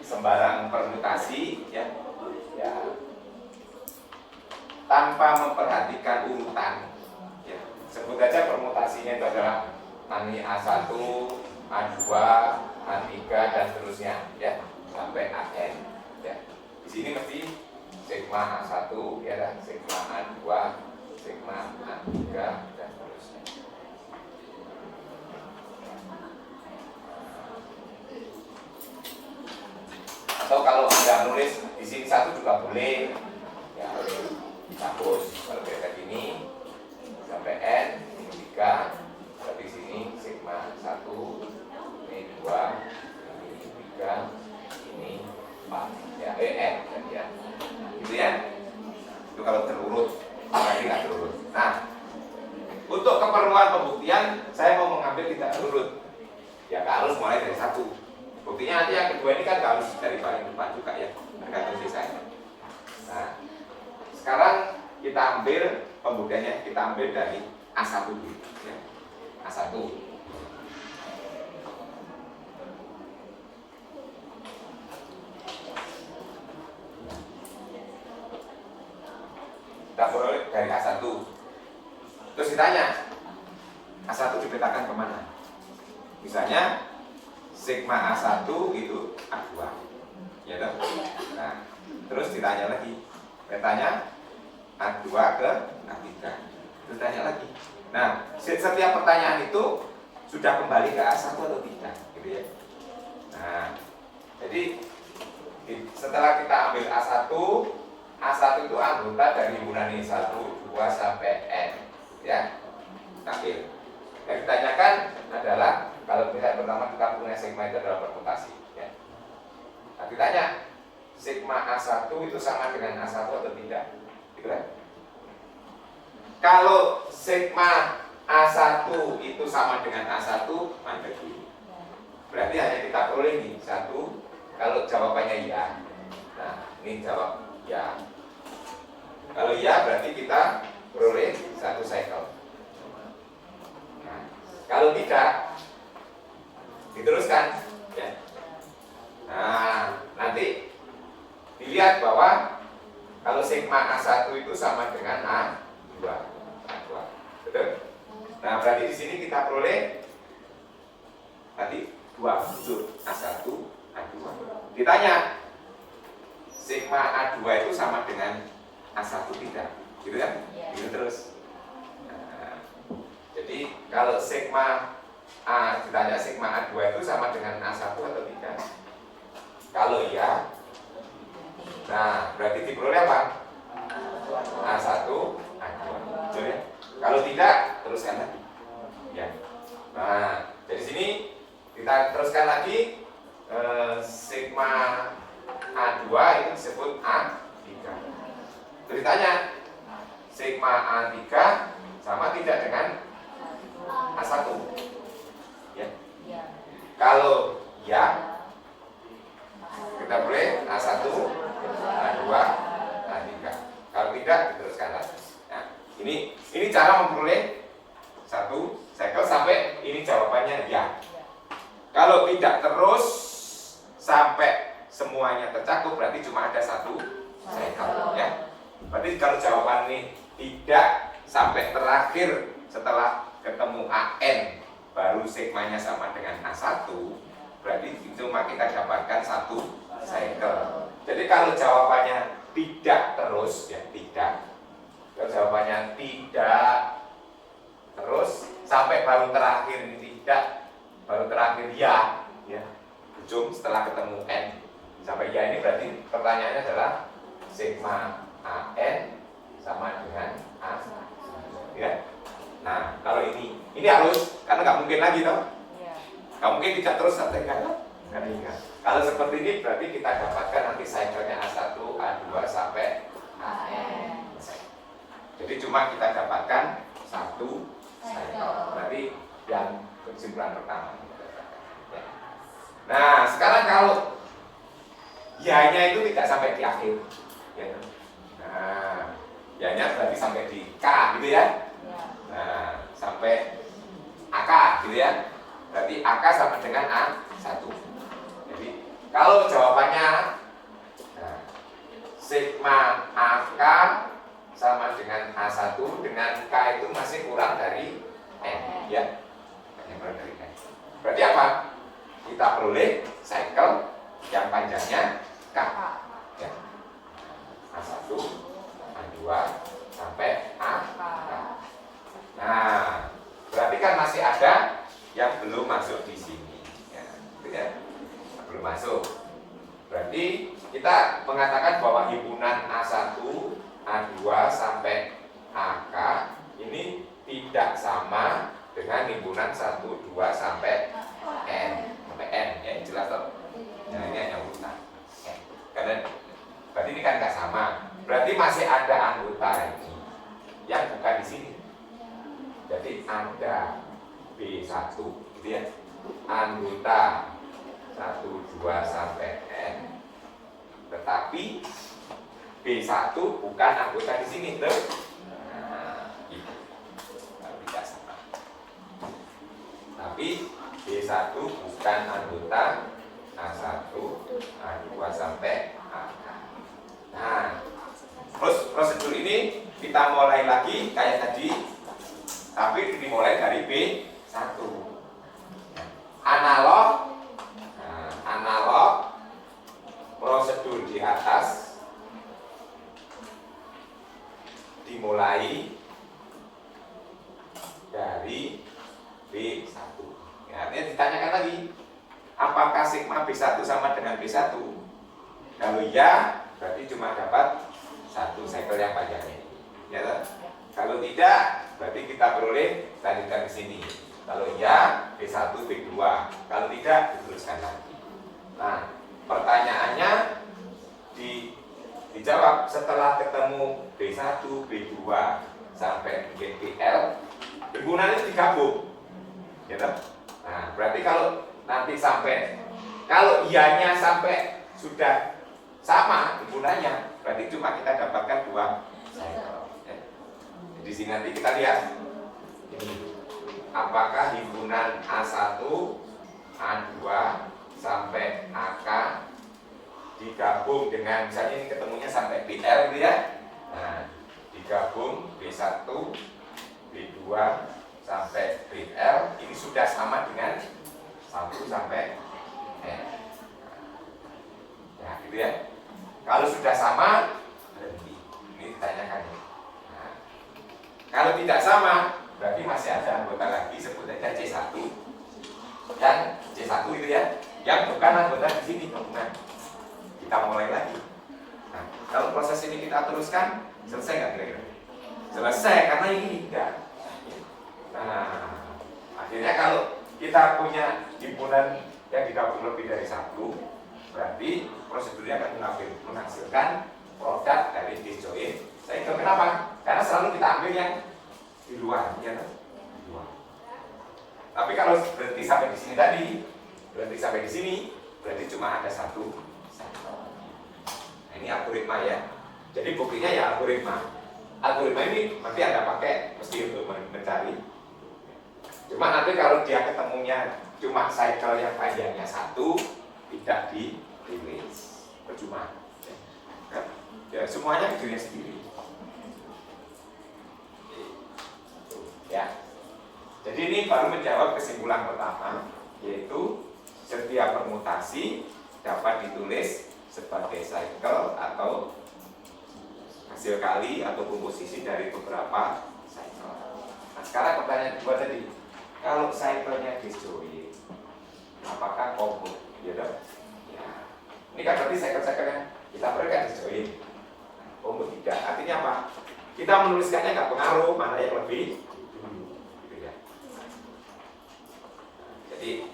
sembarang permutasi ya tanpa memperhatikan urutan ya, sebut aja permutasinya itu adalah nanti A1, A2, A3 dan seterusnya ya sampai AN ya. Di sini mesti sigma A1 ya dan sigma A2, sigma A3 dan seterusnya. Atau kalau Anda nulis di sini 1 juga boleh ya, hapus kalau kayak gini sampai N ini 3, tapi sini sigma 1, ini 2, ini 3, ini 4 ya, N ya gitu ya. Itu kalau terurut, berarti nggak terurut. Nah untuk keperluan pembuktian saya mau mengambil tidak terurut ya, harus mulai dari 1. Buktinya nanti yang kedua ini kan harus dari paling depan juga ya, tergantung sisanya. Nah, sekarang kita ambil pembuktiannya, kita ambil dari A1 dulu ya. A1. Kita peroleh dari A1. Terus ditanya, A1 dipetakan kemana? Misalnya sigma A1 itu A2 ya toh? Nah, terus ditanya lagi petanya A2 ke A3 terus tanya lagi. Nah, setiap pertanyaan itu sudah kembali ke A1 atau tidak gitu ya. Nah, jadi setelah kita ambil A1 itu anggota dari himpunan ini 1, 2 sampai N ya. Ambil. Yang ditanyakan adalah kalau misalnya pertama kita punya sigma itu adalah permutasi ya. Nah, ditanya sigma A1 itu sama dengan A1 atau tidak gitu kan? Kalau sigma A1 itu sama dengan A1 mandek dulu. Berarti hanya kita peroleh ini 1. Kalau jawabannya ya, nah ini jawab ya. Kalau ya berarti kita peroleh 1 cycle. Nah, kalau tidak diteruskan ya. Nah, nanti dilihat bahwa kalau sigma A1 itu sama dengan A2. Betul? Nah, berarti di sini kita peroleh tadi 2 unsur A1, A2. Ditanya sigma A2 itu sama dengan A1 tidak? Gitu kan? Gitu terus. Nah, jadi kalau sigma ditanya sigma A2 itu sama dengan A1 atau tidak? Kalau iya, nah berarti diperoleh apa? A1, A2. Betul ya? Kalau tidak, teruskan lagi. Ya. Nah, dari sini kita teruskan lagi sigma A2 itu disebut A3. Terus ditanya sigma A3 sama tidak dengan A1? Ya. Kalau ya, kita boleh satu cycle ya. Berarti kalau jawaban ini tidak sampai terakhir setelah ketemu AN baru sigmanya sama dengan A1, berarti cuma kita dapatkan satu cycle. Jadi kalau jawabannya tidak terus ya tidak. Kalau jawabannya tidak terus sampai baru terakhir ini tidak, baru terakhir ya, ujung setelah ketemu N sampai ya, ini berarti pertanyaannya adalah sigma AN sama dengan A ya. Nah kalau ini harus, karena nggak mungkin lagi toh, nggak mungkin tidak terus sampai ketiga. Kalau seperti ini berarti kita dapatkan nanti cycle-nya A1, A2 sampai AN. Jadi cuma kita dapatkan satu cycle. Berarti yang kesimpulan pertama. Nah, sekarang kalau ya-nya itu tidak sampai di akhir. Ya. Nah, ya-nya berarti sampai di K gitu ya. Nah, sampai AK gitu ya. Berarti AK sama dengan A1. Jadi kalau jawabannya sigma AK sama dengan A1 dengan K itu masih kurang dari N ya. Kurang dari N. Berarti apa? Kita peroleh cycle yang panjangnya K ya. A1, A2 sampai AK. Nah, berarti kan masih ada yang belum masuk di sini ya, gitu ya. Belum masuk. Berarti kita mengatakan bahwa himpunan A1, A2 sampai AK ini tidak sama dengan himpunan 1, 2 sampai N. Sampai N ya, jelas toh? Nah, ini hanya urutan. Karena berarti ini kan nggak sama. Berarti masih ada anggota ini yang bukan di sini. Jadi ada B1 gitu ya. Anggota 1, 2 sampai N. Tetapi B1 bukan anggota di sini, tuh. Nah, itu. Tidak sama. Tapi B1 bukan anggota A1, A2 sampai AK. Nah, terus prosedur ini kita mulai lagi kayak tadi, tapi dimulai dari B1. Analog, analog prosedur di atas dimulai dari B1. Ya, artinya ditanyakan lagi, apakah sigma B1 sama dengan B1? Kalau ya, berarti cuma dapat satu cycle yang panjangnya. Ya, kan? Kalau tidak, berarti kita peroleh lanjutkan ke sini. Kalau ya, B1, B2. Kalau tidak, diteruskan lagi. Nah, pertanyaannya dijawab setelah ketemu B1, B2 sampai BL, himpunan itu digabung. Gitu? Nah, berarti kalau nanti sampai, kalau ianya sampai sudah sama himpunannya, berarti cuma kita dapatkan dua cycle. Ya. Di sini nanti kita lihat ini, apakah himpunan A1, A2 sampai AK digabung dengan, misalnya ini ketemunya sampai BL gitu ya. Nah, digabung B1, B2 sampai BL, ini sudah sama dengan 1 sampai N. Nah, gitu ya. Kalau sudah sama, berhenti. Ini ditanyakan. Nah, kalau tidak sama, berarti masih ada anggota lagi, sebut saja C1. Dan C1 itu ya, yang bukan anggota di sini. Nah, kita mulai lagi. Nah, kalau proses ini kita teruskan, selesai nggak kira-kira? Selesai, karena ini tidak. Nah, akhirnya kalau kita punya himpunan yang digabung lebih dari satu, berarti prosedurnya akan menghasilkan produk dari disjoint cycle. Kenapa? Karena selalu kita ambil yang di luar, ya kan? Di luar. Tapi kalau berhenti sampai di sini tadi, berhenti sampai di sini, berarti cuma ada satu cycle. Nah, ini algoritma ya. Jadi buktinya ya algoritma. Algoritma ini nanti ada pakai mesti untuk mencari. Cuma nanti kalau dia ketemunya cuma cycle yang panjangnya satu, tidak dipilih, percuma. semuanya videonya sendiri. Ya. Jadi ini baru menjawab kesimpulan pertama, yaitu setiap permutasi dapat ditulis sebagai cycle atau hasil kali atau komposisi dari beberapa cycle. Nah, sekarang pertanyaan kedua tadi, kalau cycle-nya disjoint, apakah komut? Ya, ya. Ini kan berarti cycle-cycle yang kita berikan disjoint. Komut tidak. Artinya apa? Kita menuliskannya nggak pengaruh mana yang lebih dulu. Gitu ya. Jadi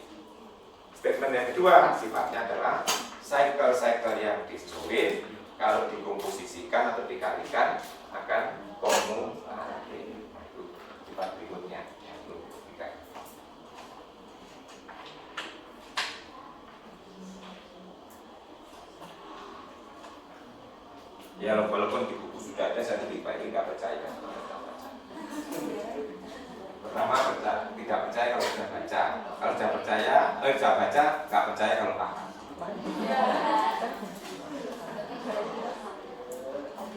statement yang kedua sifatnya adalah cycle-cycle yang disjoint kalau dikomposisikan atau dikalikan akan komut. Nah, itu sifat berikutnya yang perlu dibuktikan. Ya walaupun di buku sudah ada, saya lebih baik nggak percaya. Pertama tidak percaya kalau sudah baca, kalau sudah percaya, sudah baca nggak percaya kalau paham.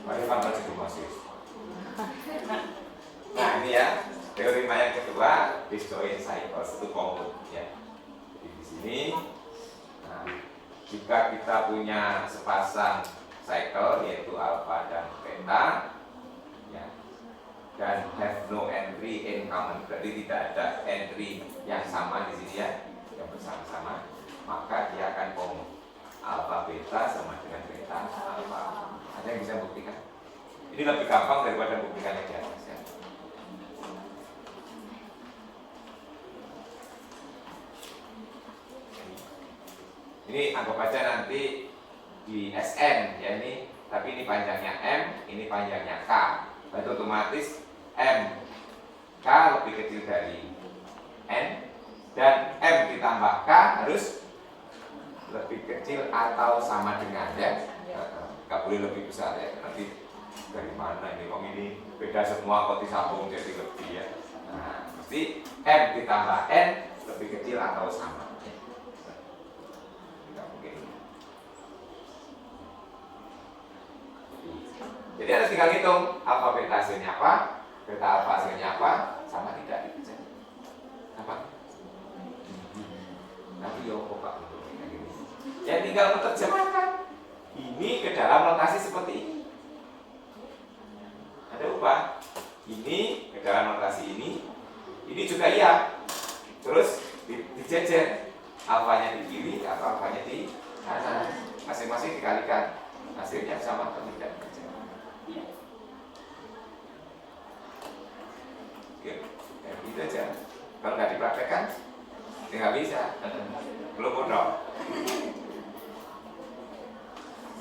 Mari paham itu masih. Nah ini ya teorema yang kedua, disjoint cycles itu komut ya. Jadi di sini, nah, jika kita punya sepasang cycle yaitu alpha dan beta ya, dan have no entry in common, berarti tidak ada entry yang sama di sini ya, yang bersama-sama, maka dia akan komut. Alpha beta sama dengan beta alpha. Ada yang bisa buktikan? Ini lebih gampang daripada buktikan yang di atas ya. Ini anggap aja nanti di SN ya ini, tapi ini panjangnya M, ini panjangnya K. Berarti otomatis M K lebih kecil dari N dan M ditambah K harus lebih kecil atau sama dengan ya. Nggak boleh lebih besar ya. Nanti dari mana ini? Wong ini beda semua kok disambung jadi lebih ya. Nah, mesti M ditambah N lebih kecil atau sama. Jadi harus tinggal hitung alfa beta hasilnya apa, beta alfa hasilnya apa, sama tidak itu saja. Apa? Nanti ya Pak. Ya tinggal menerjemahkan ini ke dalam notasi seperti ini. Ada ubah. Ini ke dalam notasi ini juga iya. Terus dijejer, alfanya di kiri atau alfanya di kanan, masing-masing dikalikan, hasilnya sama atau tidak. Ya, gitu aja. Kalau nggak dipraktekkan, ya nggak bisa. Belum bodoh.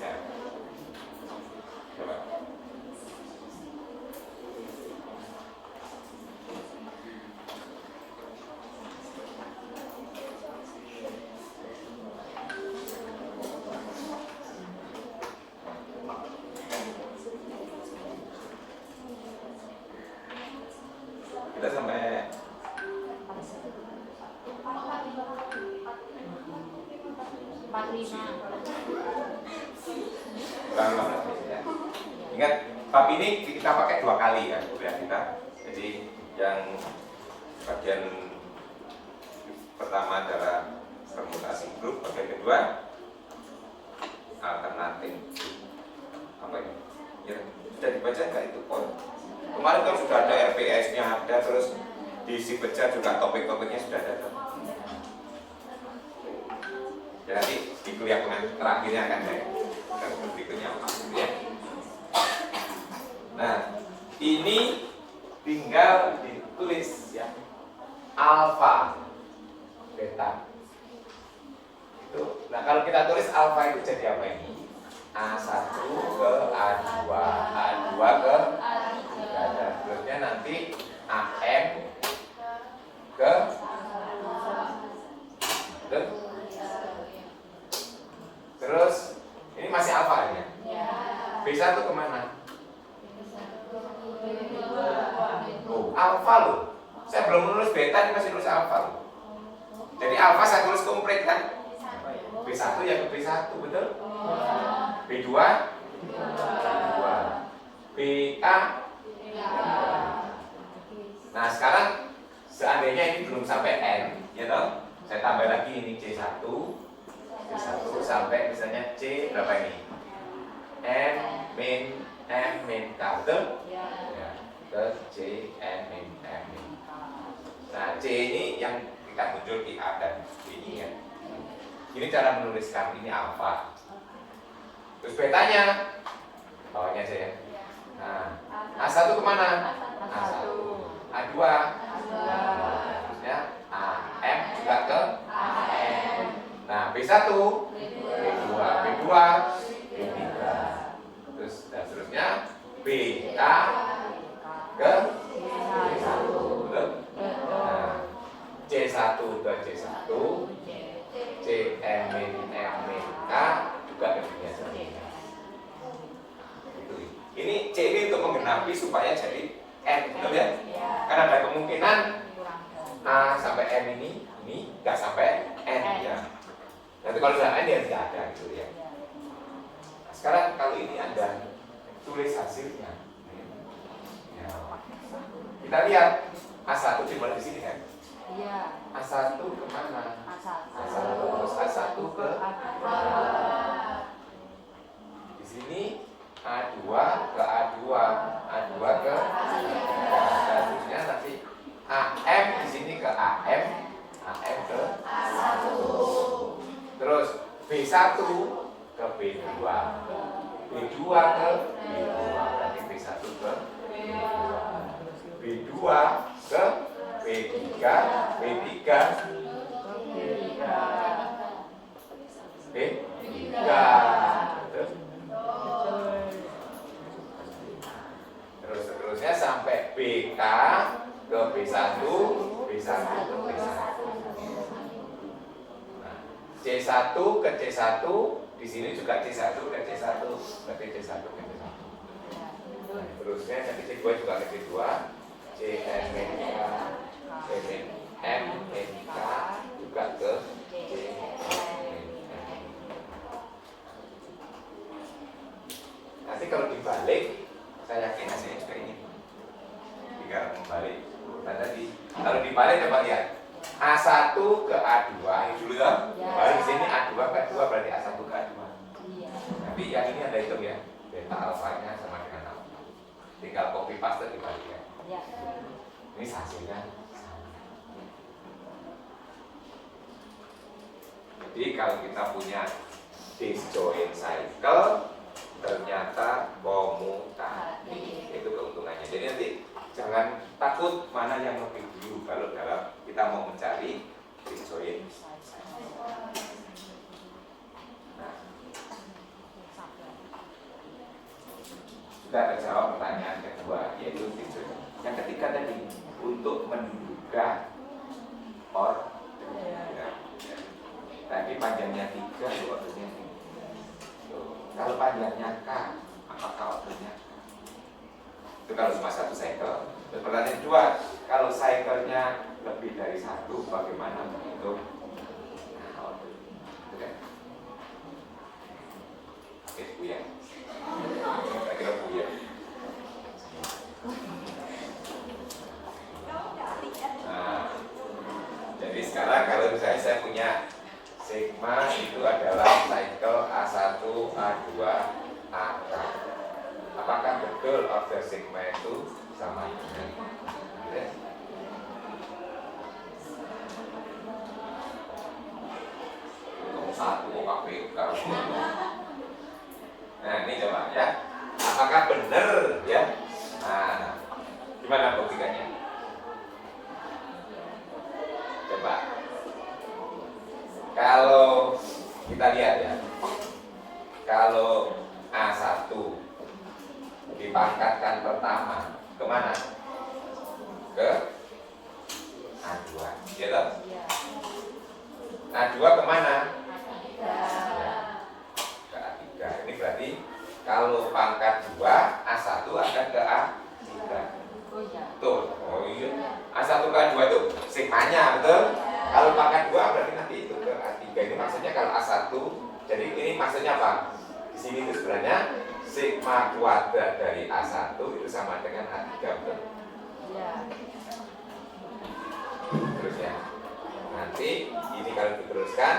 Ya. Coba. Kita sampai 45. Ya. Ingat, bab ini kita pakai 2 kali ya, kuliah kita. Jadi yang bagian pertama adalah permutasi grup, bagian kedua alternatif. Apa ini? Ya, sudah dibaca nggak itu poin? Kemarin kan sudah ada RPS-nya ada, terus diisi baca juga topik-topiknya sudah ada. Ya, nanti di kuliah terakhirnya akan saya berikutnya ya. Nah, ini tinggal ditulis ya, alfa beta itu. Nah, kalau kita tulis alfa itu jadi apa ini? A1 ke A2, A2 ke A3. Terusnya nanti AM ke terus ini masih alfa ya? B1 kemana? Oh, alfa loh. Saya belum menulis beta, ini masih nulis alfa loh. Jadi alfa saya tulis komplit kan? B1 ya ke B1, betul? B2? B2. BK. Nah sekarang seandainya ini belum sampai N, ya toh, saya tambah lagi ini C1 sampai misalnya C berapa ini? M min K, betul? Ya, ke C N min M min. Nah C ini yang kita muncul di A dan B ini ya. Ini cara menuliskan ini alfa. Terus betanya bawahnya saya. Nah, A1 kemana? A1. A2. Ya, AM juga ke AM. Nah, B1, B2, B2, B3. Terus dan seterusnya BK ke B1. Betul? Nah, C1 ke C1, CM min M min K juga demikian. Ini C ini untuk menggenapi supaya jadi N, betul ya? Karena ada kemungkinan A sampai M ini nggak sampai N ya. Nanti kalau sudah N ya tidak ada gitu ya. Nah, sekarang kalau ini Anda tulis hasilnya. Ya. Kita lihat A1 dimulai di sini kan? Iya. A1 kemana? A1 terus A1 ke di sini A2 ke A2, A2 ke selanjutnya nanti AM di sini ke AM, AM ke A1. Terus B1 ke B2, B2 ke B2, berarti B1 ke B2, B2 ke B3, B3 B3. Terus seterusnya sampai BK ke B1, B1 ke B1. Nah, C1 ke C1, di sini juga C1 ke C1, berarti C1 ke C1. Nah, terusnya nanti C2 juga ke C2, CN min K, CN M min K juga ke CN. Nanti kalau dibalik, saya yakin hasilnya juga ini. Jika membalik urutan tadi, kalau dibalik coba lihat A1 ke A2 ini dulu ya. Baru di sini A2 ke A2 berarti A1 ke A2. Tapi yang ini Anda hitung ya, beta alfanya sama dengan alfa. Tinggal copy paste dibalik ya. Ini hasilnya. Jadi kalau kita punya disjoint cycle ternyata komutatif, itu keuntungannya. Jadi nanti jangan takut mana yang lebih dulu kalau dalam kita mau mencari disjoint. Nah, sudah terjawab pertanyaan kedua, yaitu disjoint. Yang ketiga tadi untuk menduga or tadi panjangnya 3, ordernya 3. Kalau panjangnya K, apakah ordernya K? Itu kalau cuma satu cycle. Dan pertanyaan kedua, kalau cycle-nya lebih dari 1, bagaimana menghitung order? Itu kan? Oke, Buya. Saya kira Buya. Nah, jadi sekarang kalau misalnya saya punya sigma itu adalah cycle A1, A2, AK. Apakah betul order sigma itu sama dengan satu OKP? Nah ini coba ya, apakah benar ya? Nah, gimana buktikannya? Coba. Kalau kita lihat ya, kalau A1 dipangkatkan pertama kemana? Ke A2, ya toh? A2 kemana? Ke A3. Ini berarti kalau pangkat 2, A1 akan ke A3. Betul. Oh iya. A1 ke A2 itu sigmanya, betul? Kalau pangkat 2 berarti nanti itu ke A3. Ini maksudnya kalau A1, jadi ini maksudnya apa? sini itu sebenarnya sigma kuadrat dari A1 itu sama dengan A3, betul? Iya. Terus ya. Nanti ini kalau diteruskan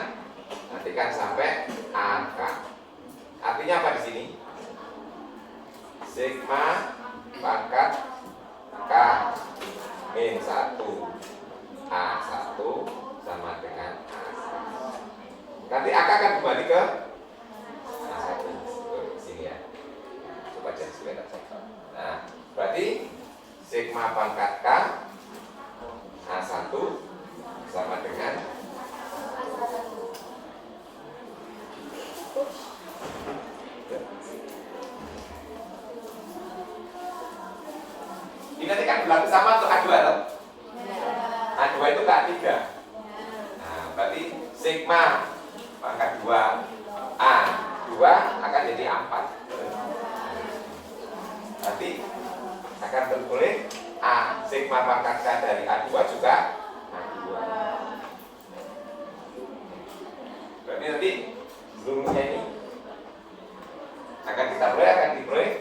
nanti kan sampai AK. Artinya apa di sini? Sigma pangkat K min 1 A1 sama dengan A1. Nanti AK akan kembali ke A1. Sini ya. Coba jadi sulit aja. Nah, berarti sigma pangkat K A1 sama dengan ini nanti kan berlaku sama untuk A2 loh. A2 itu ke A3. Nah, berarti sigma pangkat 2 A2 akan jadi A4. Berarti akan tertulis A sigma pangkat K dari A2 juga A2. Berarti nanti seluruhnya ini akan kita diperoleh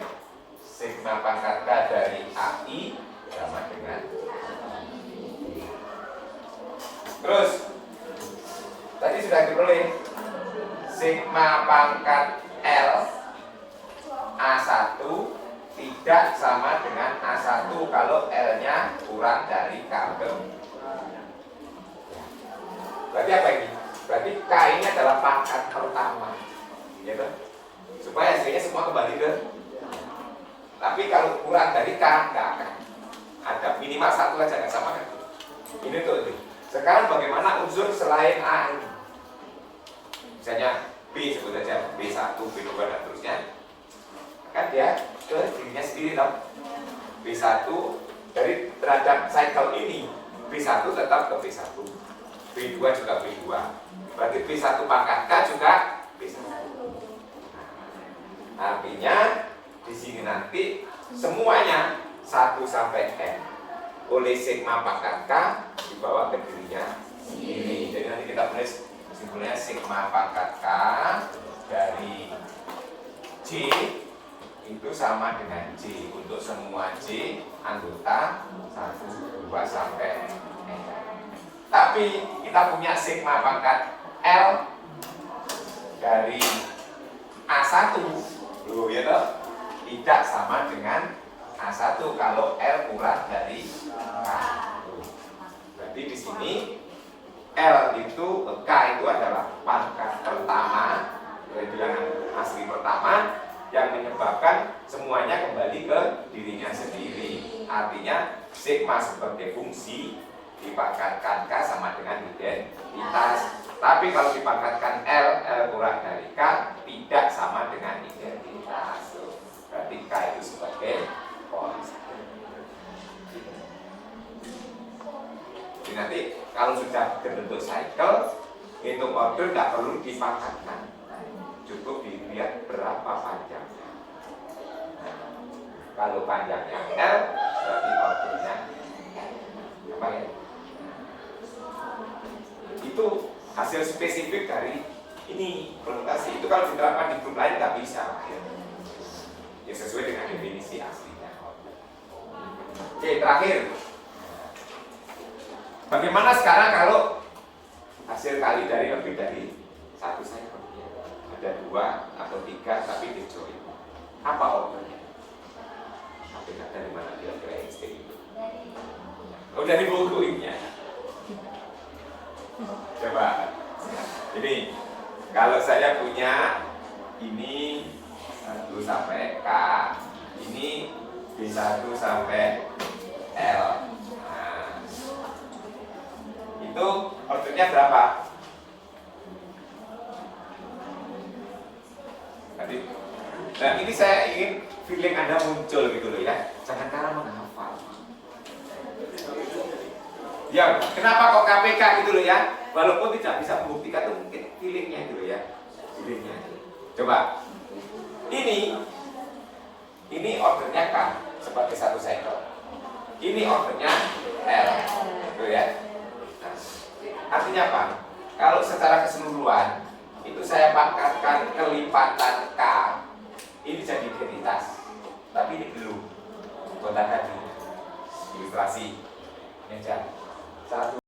sigma pangkat K dari AI sama dengan. Terus tadi sudah diperoleh sigma pangkat L A1 tidak sama dengan A1 kalau L-nya kurang dari K. Berarti apa ini? Berarti K ini adalah pangkat pertama, gitu. Supaya hasilnya semua kembali ke. Tapi kalau kurang dari K nggak akan ada, minimal satu aja nggak sama kan? Ini tuh ini. Sekarang bagaimana unsur selain A ini? Misalnya B, sebut saja B1, B2 dan terusnya. Kan dia ke dirinya sendiri dong. B1 dari terhadap cycle ini, B1 tetap ke B1, B2 juga B2. Berarti B1 pangkat K juga B1. Artinya di sini nanti semuanya 1 sampai N oleh sigma pangkat K dibawa ke dirinya sendiri. Jadi nanti kita tulis simpulnya sigma pangkat K dari J itu sama dengan J untuk semua J anggota 1, 2 sampai N. Tapi kita punya sigma pangkat L dari A1 loh ya toh, tidak sama dengan A1 kalau L kurang dari K. Berarti di sini L itu K itu adalah pangkat pertama, bilangan asli pertama yang menyebabkan semuanya kembali ke dirinya sendiri. Artinya sigma sebagai fungsi dipangkatkan K sama dengan identitas. Tapi kalau dipangkatkan L kurang dari K tidak sama dengan identitas. Berarti K itu sebagai konstan. Jadi nanti kalau sudah terbentuk cycle, hitung order tidak perlu dipangkatkan, cukup dilihat berapa panjangnya. Kalau panjangnya L, berarti ordernya apa ya? Itu hasil spesifik dari ini permutasi. Itu kalau diterapkan di grup lain nggak bisa ya sesuai dengan definisi aslinya. Oke, terakhir bagaimana sekarang kalau hasil kali dari lebih dari satu cycle, ada 2 atau 3 tapi di join, apa ordernya? Tapi dari mana kira-kira Einstein itu? Oh, dari buku ini ya. Coba, ini kalau saya punya ini 1 sampai K, ini B1 sampai L. Nah, itu ordernya berapa? Tadi. Nah, ini saya ingin feeling Anda muncul gitu loh ya. Jangan karena menghafal. Ya, kenapa kok KPK gitu loh ya? Walaupun tidak bisa membuktikan itu mungkin feelingnya gitu ya. Feelingnya. Coba. Ini ordernya K sebagai satu cycle. Ini ordernya L. Gitu ya. Nah, artinya apa? Kalau secara keseluruhan itu saya pangkatkan kelipatan K, ini jadi identitas, tapi ini belum. Buat tadi ilustrasi ini aja 1